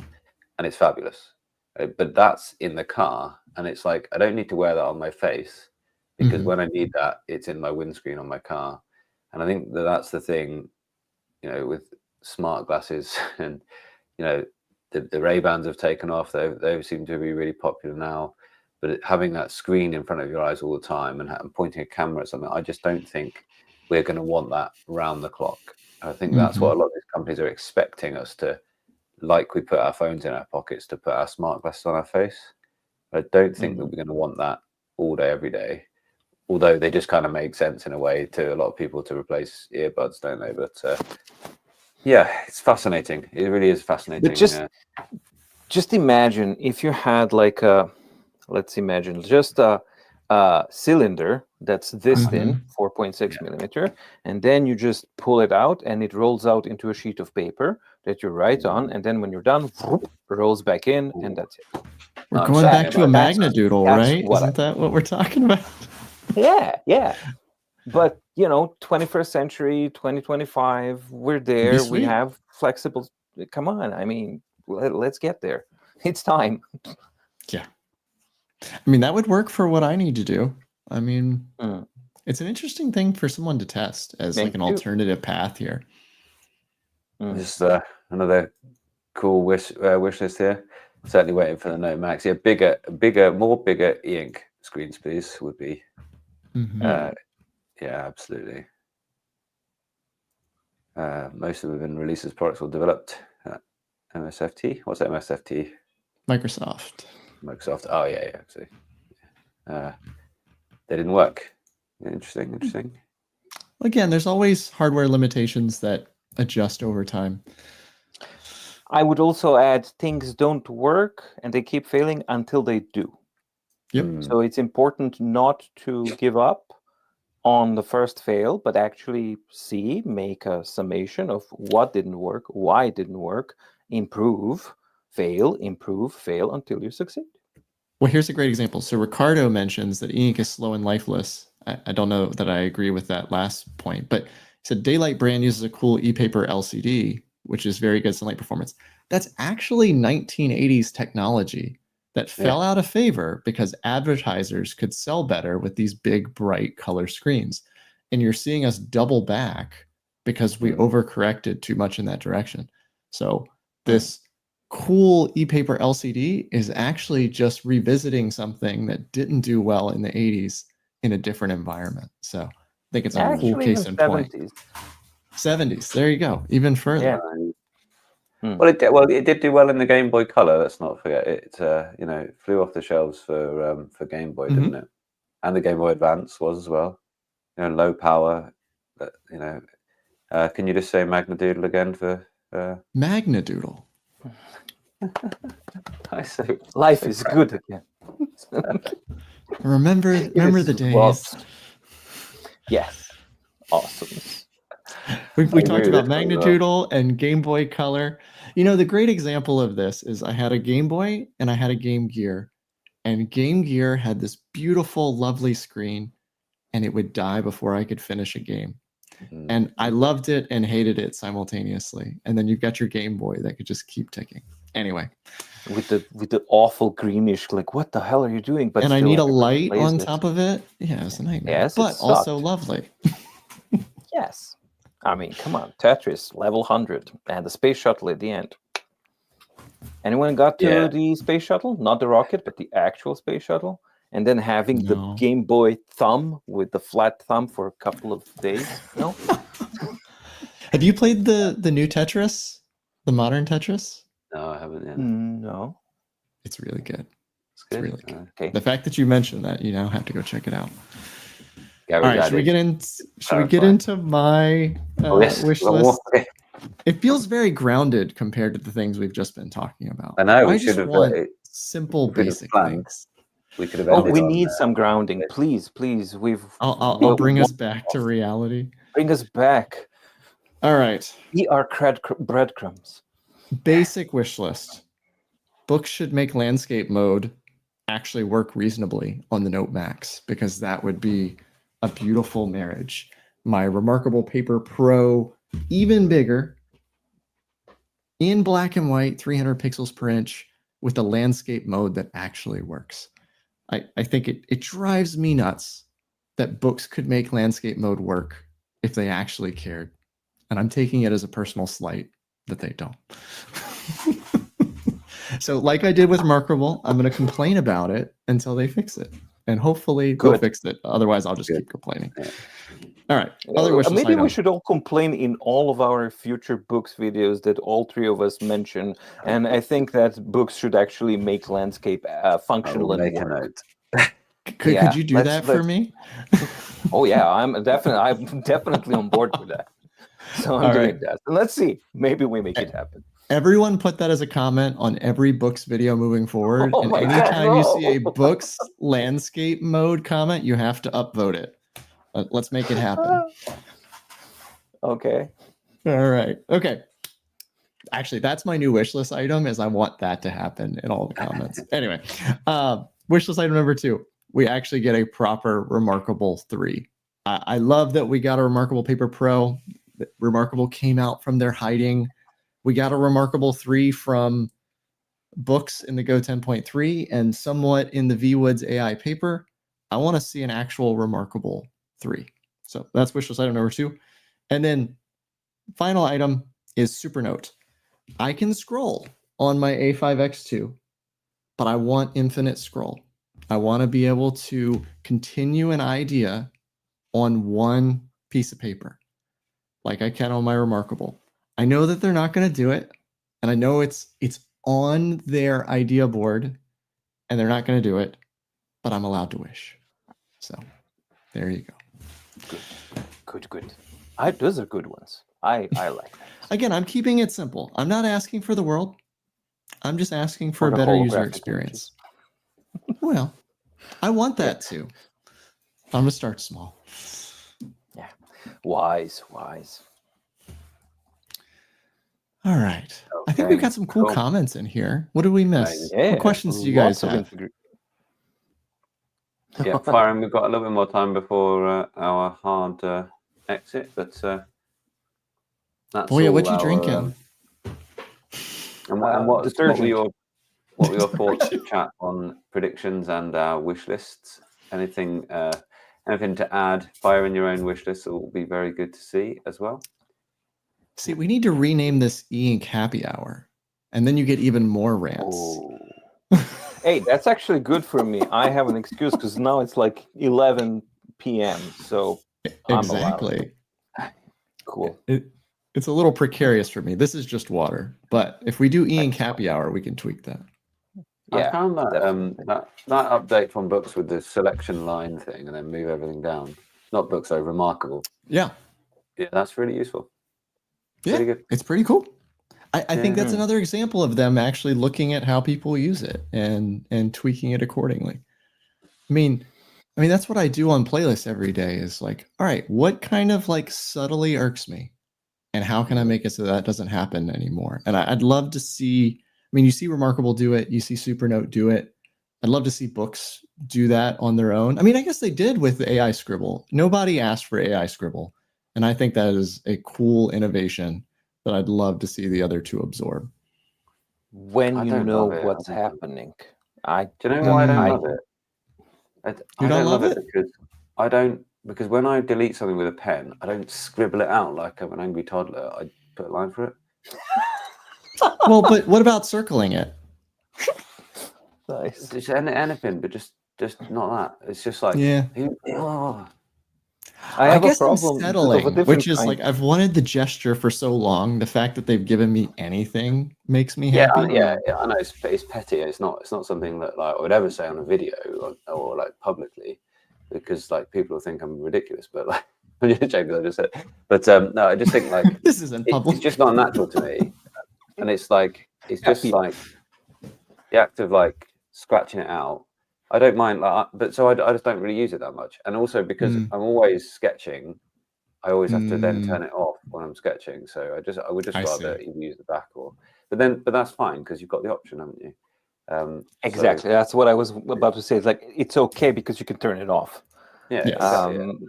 and it's fabulous. But that's in the car, and it's like I don't need to wear that on my face, because when I need that, it's in my windscreen on my car. And I think that that's the thing, with smart glasses, and the Ray-Bans have taken off. They seem to be really popular now. But having that screen in front of your eyes all the time and pointing a camera at something, I just don't think we're going to want that round the clock. I think that's what a lot of these companies are expecting us to, like we put our phones in our pockets, to put our smart glasses on our face. I don't think that we're going to want that all day, every day. Although they just kind of make sense in a way to a lot of people to replace earbuds, don't they? But yeah, it's fascinating. It really is fascinating. But just imagine if you had like let's imagine just a cylinder that's this thin, 4.6 millimeter, and then you just pull it out and it rolls out into a sheet of paper that you write on, and then when you're done, whoop, rolls back in, and that's it. We're going back to a Magnadoodle, right? Isn't that what we're talking about? Yeah. But 21st century, 2025, we're there. We have flexible. Come on, I mean, let's get there. It's time. Yeah. I mean, that would work for what I need to do. I mean, it's an interesting thing for someone to test as like an alternative path here. Just another cool wish list here. Certainly waiting for the Note Max. Yeah, bigger e-ink screens, please. Would be. Yeah, absolutely. Most of them have been released as products or developed. MSFT. What's that? MSFT? Microsoft. Oh yeah, actually. They didn't work. Interesting. Again, there's always hardware limitations that adjust over time. I would also add things don't work and they keep failing until they do. Yep. So it's important not to give up on the first fail, but actually make a summation of what didn't work, why it didn't work, improve, fail until you succeed. Well, here's a great example. So Ricardo mentions that e-ink is slow and lifeless. I don't know that I agree with that last point, but he said Daylight brand uses a cool e-paper LCD, which is very good sunlight performance. That's actually 1980s technology that fell out of favor because advertisers could sell better with these big, bright color screens. And you're seeing us double back because we overcorrected too much in that direction. So this cool e-paper LCD is actually just revisiting something that didn't do well in the 80s in a different environment. So I think it's a cool case in point. 70s. There you go. Even further. Yeah. Well, it did do well in the Game Boy Color. Let's not forget it. Flew off the shelves for Game Boy, didn't it? And the Game Boy Advance was as well. Low power. Can you just say Magnadoodle again for? Magnadoodle. Life is good again. Remember the days. Yes. Awesome. We talked about Magnadoodle and Game Boy Color. The great example of this is I had a Game Boy and I had a Game Gear. And Game Gear had this beautiful, lovely screen, and it would die before I could finish a game. And I loved it and hated it simultaneously. And then you've got your Game Boy that could just keep ticking. Anyway. With the awful greenish, like, what the hell are you doing? But I need a light on top of it. Yeah, it's a nightmare. Yes, but also lovely. Yes. I mean, come on. Tetris, level 100, and the space shuttle at the end. Anyone got to the space shuttle? Not the rocket, but the actual space shuttle? And then having the Game Boy thumb with the flat thumb for a couple of days? No? Have you played the new Tetris? The modern Tetris? No, I haven't yet. No. It's really good. It's good. Really good. Okay. The fact that you mentioned that, you now have to go check it out. All right, should we get into my wish list? It feels very grounded compared to the things we've just been talking about. I know. We just should have want simple, basic things. We could have. We need some grounding, please. I'll bring us back to reality. Bring us back. All right. We are breadcrumbs. Basic wish list. Books should make landscape mode actually work reasonably on the Note Max, because that would be a beautiful marriage. My Remarkable Paper Pro, even bigger, in black and white, 300 pixels per inch, with a landscape mode that actually works. I think it drives me nuts that Boox could make landscape mode work if they actually cared. And I'm taking it as a personal slight that they don't. So like I did with Remarkable, I'm going to complain about it until they fix it. And hopefully they'll fix it. Otherwise, I'll just keep complaining. All right. Other wishless Maybe we items. should all complain in all of our future Boox videos that all three of us mention. And I think that Boox should actually make landscape functional and make a work. note. Could you do that for me? Oh yeah, I'm definitely on board with that. So I'm doing that. And let's see. Maybe we make it happen. Everyone put that as a comment on every Boox video moving forward. Oh and my anytime God, you no. see a Boox landscape mode comment, you have to upvote it. Let's make it happen. Okay. All right. Okay. Actually, that's my new wish list item is I want that to happen in all the comments. Anyway, wish list item number 2. We actually get a proper Remarkable 3. I love that we got a Remarkable Paper Pro. Remarkable came out from their hiding. We got a Remarkable 3 from Boox in the Go 10.3 and somewhat in the VWoods AI paper. I want to see an actual Remarkable 3. So that's wishlist item number 2. And then final item is Supernote. I can scroll on my A5X2, but I want infinite scroll. I want to be able to continue an idea on one piece of paper, like I can on my Remarkable. I know that they're not going to do it, and I know it's on their idea board, and they're not going to do it, but I'm allowed to wish. So there you go. Good. Those are good ones. I like that. Again, I'm keeping it simple. I'm not asking for the world. I'm just asking for Or a the better user holographic experience. Well, I want that too. I'm going to start small. Yeah. Wise. All right. I think we've got some cool comments in here. What did we miss? What questions do you guys have? Yeah, Firen, we've got a little bit more time before our hard exit, but that's Oh yeah, all what you our, drinking? And what were your thoughts to chat on predictions and our wish lists? Anything to add? Fire in your own wish list. It will be very good to see as well. See, we need to rename this E-Ink Happy Hour, and then you get even more rants. Hey, that's actually good for me. I have an excuse because now it's like 11 p.m. So exactly. Cool. It's a little precarious for me. This is just water, but if we do E-Ink Happy Hour, we can tweak that. Yeah, I found that that update from Boox with the selection line thing and then move everything down. Not Boox, so Remarkable. Yeah, that's really useful. Yeah, pretty good. It's pretty cool. I think that's another example of them actually looking at how people use it and tweaking it accordingly. I mean, that's what I do on playlists every day is like, all right, what kind of like subtly irks me? And how can I make it so that doesn't happen anymore? And I'd love to see, you see Remarkable do it. You see Supernote do it. I'd love to see Boox do that on their own. I guess they did with the AI Scribble. Nobody asked for AI Scribble. And I think that is a cool innovation that I'd love to see the other two absorb. When you know what's happening. Do you know why I don't love it? I don't love it because when I delete something with a pen, I don't scribble it out like I'm an angry toddler. I put a line for it. Well, but what about circling it? Nice. Just anything, but just not that. It's just like I guess I'm settling, which is like I've wanted the gesture for so long. The fact that they've given me anything makes me happy. Yeah, I know it's petty. It's not something that like I would ever say on a video or like publicly, because like people will think I'm ridiculous. But like I'm just joking, I just said. But no, I just think like this isn't public. It's just not natural to me, and it's just like the act of like scratching it out. I don't mind, but so I just don't really use it that much. And also because I'm always sketching, I always have to then turn it off when I'm sketching. So I would just rather either use the back but that's fine because you've got the option, haven't you? Exactly. That's what I was about to say. It's like it's okay because you can turn it off. Yeah. Yes. Exactly,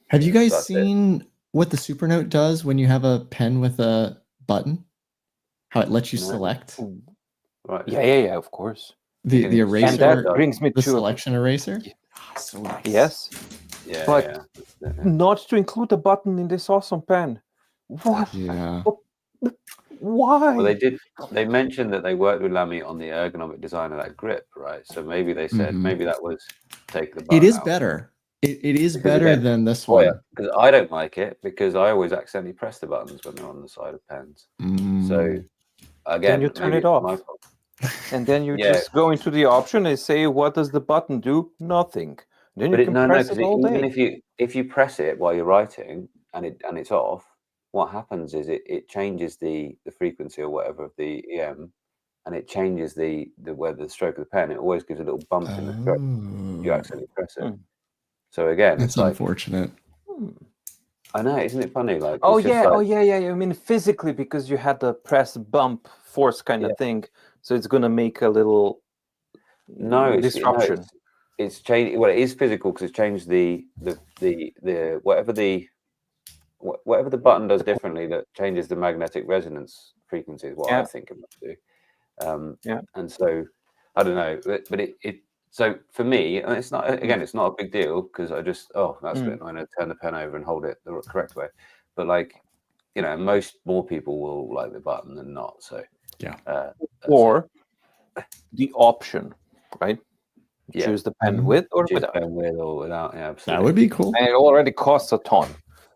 Have you guys seen what the Supernote does when you have a pen with a button? How it lets you select? Right. Yeah. Of course. The eraser, and that brings me the to selection eraser. So nice. Yes, but not to include a button in this awesome pen. What? Yeah. Why? Well, they mentioned that they worked with Lamy on the ergonomic design of that grip, right? So maybe they said maybe that was take the button It is out. better. It is Because better again, than this oh, yeah, one. because I don't like it because I always accidentally press the buttons when they're on the side of pens. So again, then you turn maybe it it's my off. fault. And then you Yeah. just go into the option and say, what does the button do? Nothing. Then you But can no, press because it all even day. if you press it while you're writing and it's off, what happens is it changes the frequency or whatever of the EM, and it changes the where the stroke of the pen. It always gives a little bump in the stroke. You accidentally press it. So again, That's it's like unfortunate. I know, isn't it funny? Like Oh it's just yeah, like, I mean physically because you had the press bump force kind of thing, so it's gonna make a little disruption. It's changed. Well, it is physical because it's changed the whatever the button does differently that changes the magnetic resonance frequency is what I think it must do. And so I don't know, but it so for me, and it's not it's not a big deal because I just that's a bit annoying to turn the pen over and hold it the correct way. But like, you know, more people will like the button than not. So or the option, right? Choose the pen with or without. Pen with or without, yeah, absolutely. That would be cool. And it already costs a ton.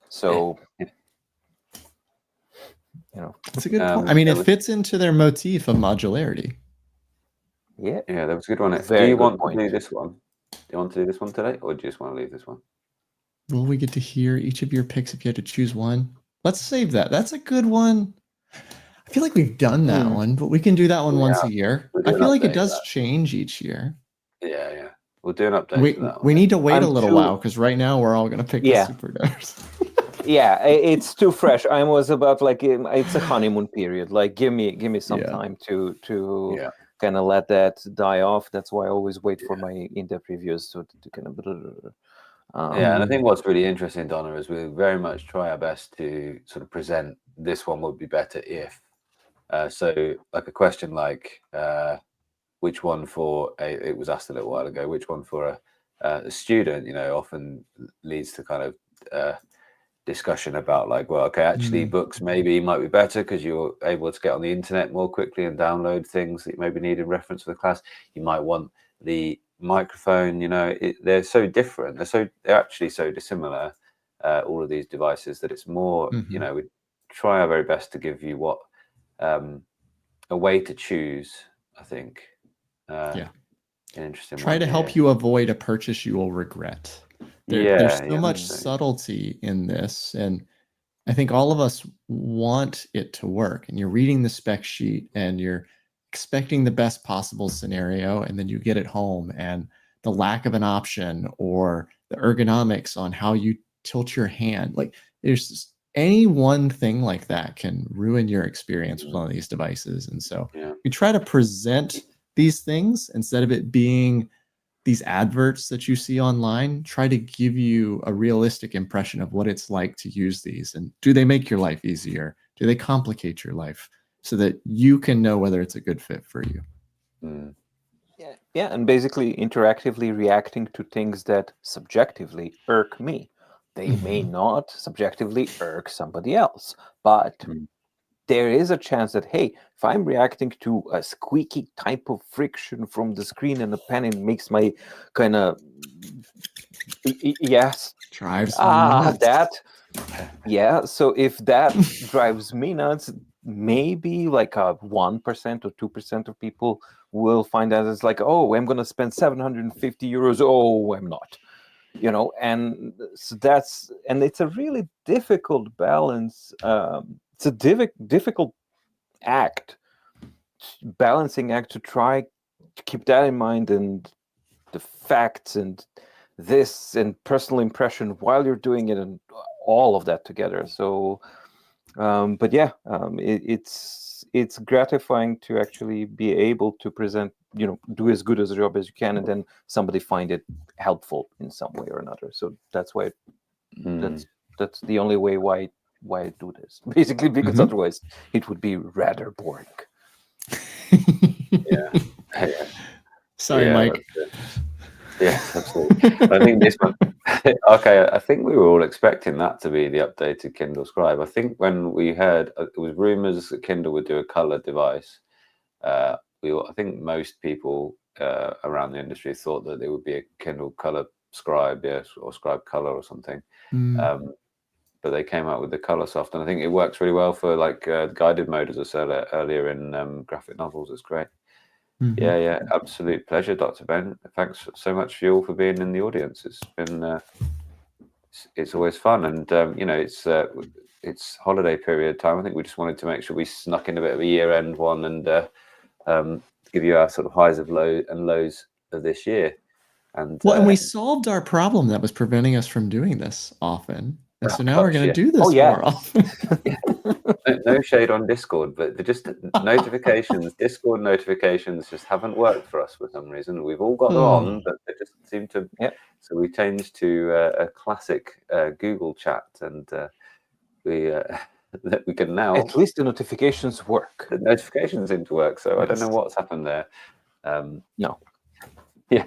So you know, it's a good point. I mean, it fits into their motif of modularity. Yeah, that was a good one. Very do you good want to do this one? Do you want to do this one today, or do you just want to leave this one? Will we get to hear each of your picks if you had to choose one? Let's save that. That's a good one. I feel like we've done that one, but we can do that one once a year. I feel like it does change each year. Yeah. We'll do an update for that one. We need to wait a little while because right now we're all going to pick the Supernote. Yeah, it's too fresh. I was about like it's a honeymoon period. Like give me some time to kind of let that die off. That's why I always wait for my in-depth reviews to kind of. And I think what's really interesting, Donna, is we very much try our best to sort of present this one would be better if. So like a question like which one for it was asked a little while ago, which one for a student, you know, often leads to kind of discussion about like, well, okay, actually books maybe might be better because you're able to get on the internet more quickly and download things that you maybe need in reference for the class. You might want the microphone, you know, they're so different. They're actually so dissimilar, all of these devices, that it's more, you know, we try our very best to give you what a way to choose, I think. An interesting Try to help you avoid a purchase you will regret. There's so much subtlety in this, and I think all of us want it to work. And you're reading the spec sheet and you're expecting the best possible scenario, and then you get it home and the lack of an option or the ergonomics on how you tilt your hand, like there's just any one thing like that can ruin your experience with one of these devices. And so we try to present these things instead of it being these adverts that you see online. Try to give you a realistic impression of what it's like to use these, and do they make your life easier? Do they complicate your life so that you can know whether it's a good fit for you? And basically interactively reacting to things that subjectively irk me. They may not subjectively irk somebody else, but there is a chance that, hey, if I'm reacting to a squeaky type of friction from the screen and the pen, it makes my kind of drives nuts. That so if that drives me nuts, maybe like 1% or 2% of people will find that it's like, oh, I'm gonna spend 750 euros. Oh, I'm not, you know. And so it's a really difficult balance. It's a difficult balancing act to try to keep that in mind, and the facts and this and personal impression while you're doing it, and all of that together. So but it's gratifying to actually be able to present, you know, do as good as a job as you can, and then somebody find it helpful in some way or another. So that's why that's the only way why I do this, basically, because otherwise it would be rather boring. Sorry, Mike. Yes, absolutely. I think this one Okay, I think we were all expecting that to be the updated Kindle Scribe. I think when we heard it was rumors that Kindle would do a color device, I think most people around the industry thought that there would be a Kindle Color Scribe, yes, or Scribe Color or something. But they came out with the Color Soft, and I think it works really well for like guided mode, as I said earlier in graphic novels. It's great. Yeah, absolute pleasure, Dr. Ben. Thanks so much for you all for being in the audience. It's been it's always fun, and it's holiday period time. I think we just wanted to make sure we snuck in a bit of a year-end one and give you our sort of highs and lows of this year. And and we solved our problem that was preventing us from doing this often. And so now we're going to do this more often. No shade on Discord, but just notifications, Discord notifications just haven't worked for us for some reason. We've all got them on, but they just seem to. So we changed to a classic Google chat, and we can now. At least the notifications work. The notifications seem to work, so I don't know what's happened there. No. Yeah.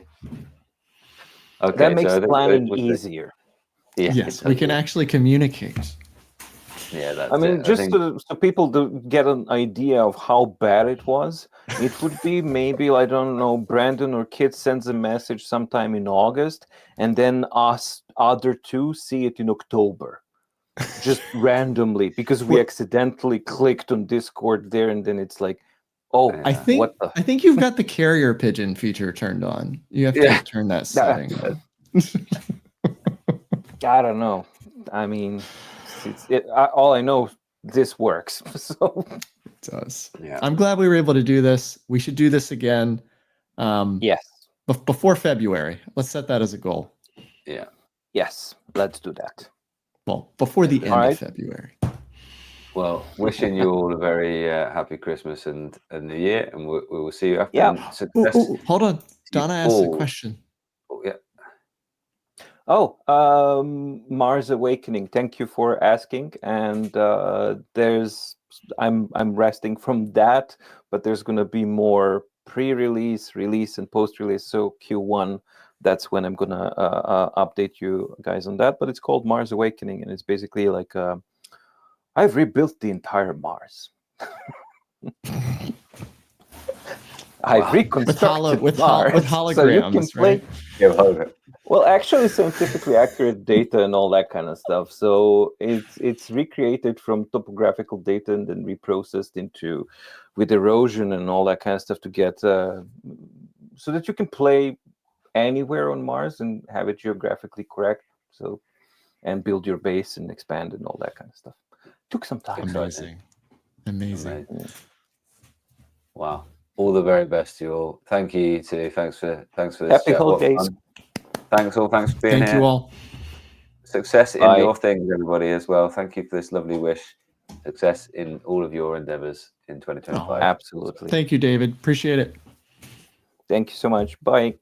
Okay, that makes planning easier. Yes, we can actually communicate. Yeah, that's I mean, so people get an idea of how bad it was, it would be maybe, I don't know, Brandon or Kit sends a message sometime in August, and then us other two see it in October, just randomly, because we accidentally clicked on Discord there, and then it's like, I think you've got the carrier pigeon feature turned on. You have to turn that setting on. I don't know. I mean, all I know, this works. So it does. Yeah. I'm glad we were able to do this. We should do this again. Yes. Before February. Let's set that as a goal. Yeah. Yes. Let's do that. Well, before the end of February. Well, wishing you all a very happy Christmas and New Year, and we will see you after. Success. Hold on. Donna asked a question. Mars Awakening. Thank you for asking. And I'm resting from that, but there's going to be more pre-release, release, and post-release. So Q1, that's when I'm going to update you guys on that. But it's called Mars Awakening, and it's basically like I've rebuilt the entire Mars. I've reconstructed with Mars, holograms, so you can play. Right? Well, actually, scientifically accurate data and all that kind of stuff. So it's recreated from topographical data and then reprocessed with erosion and all that kind of stuff to get so that you can play anywhere on Mars and have it geographically correct. So and build your base and expand and all that kind of stuff. Took some time. Amazing. Wow. All the very best to you all. Thank you too. Thanks for this. Happy holidays. Thanks all. Thanks for being here. Thank you all. Success in your things, everybody, as well. Thank you for this lovely wish. Success in all of your endeavors in 2025. Absolutely. Thank you, David. Appreciate it. Thank you so much. Bye.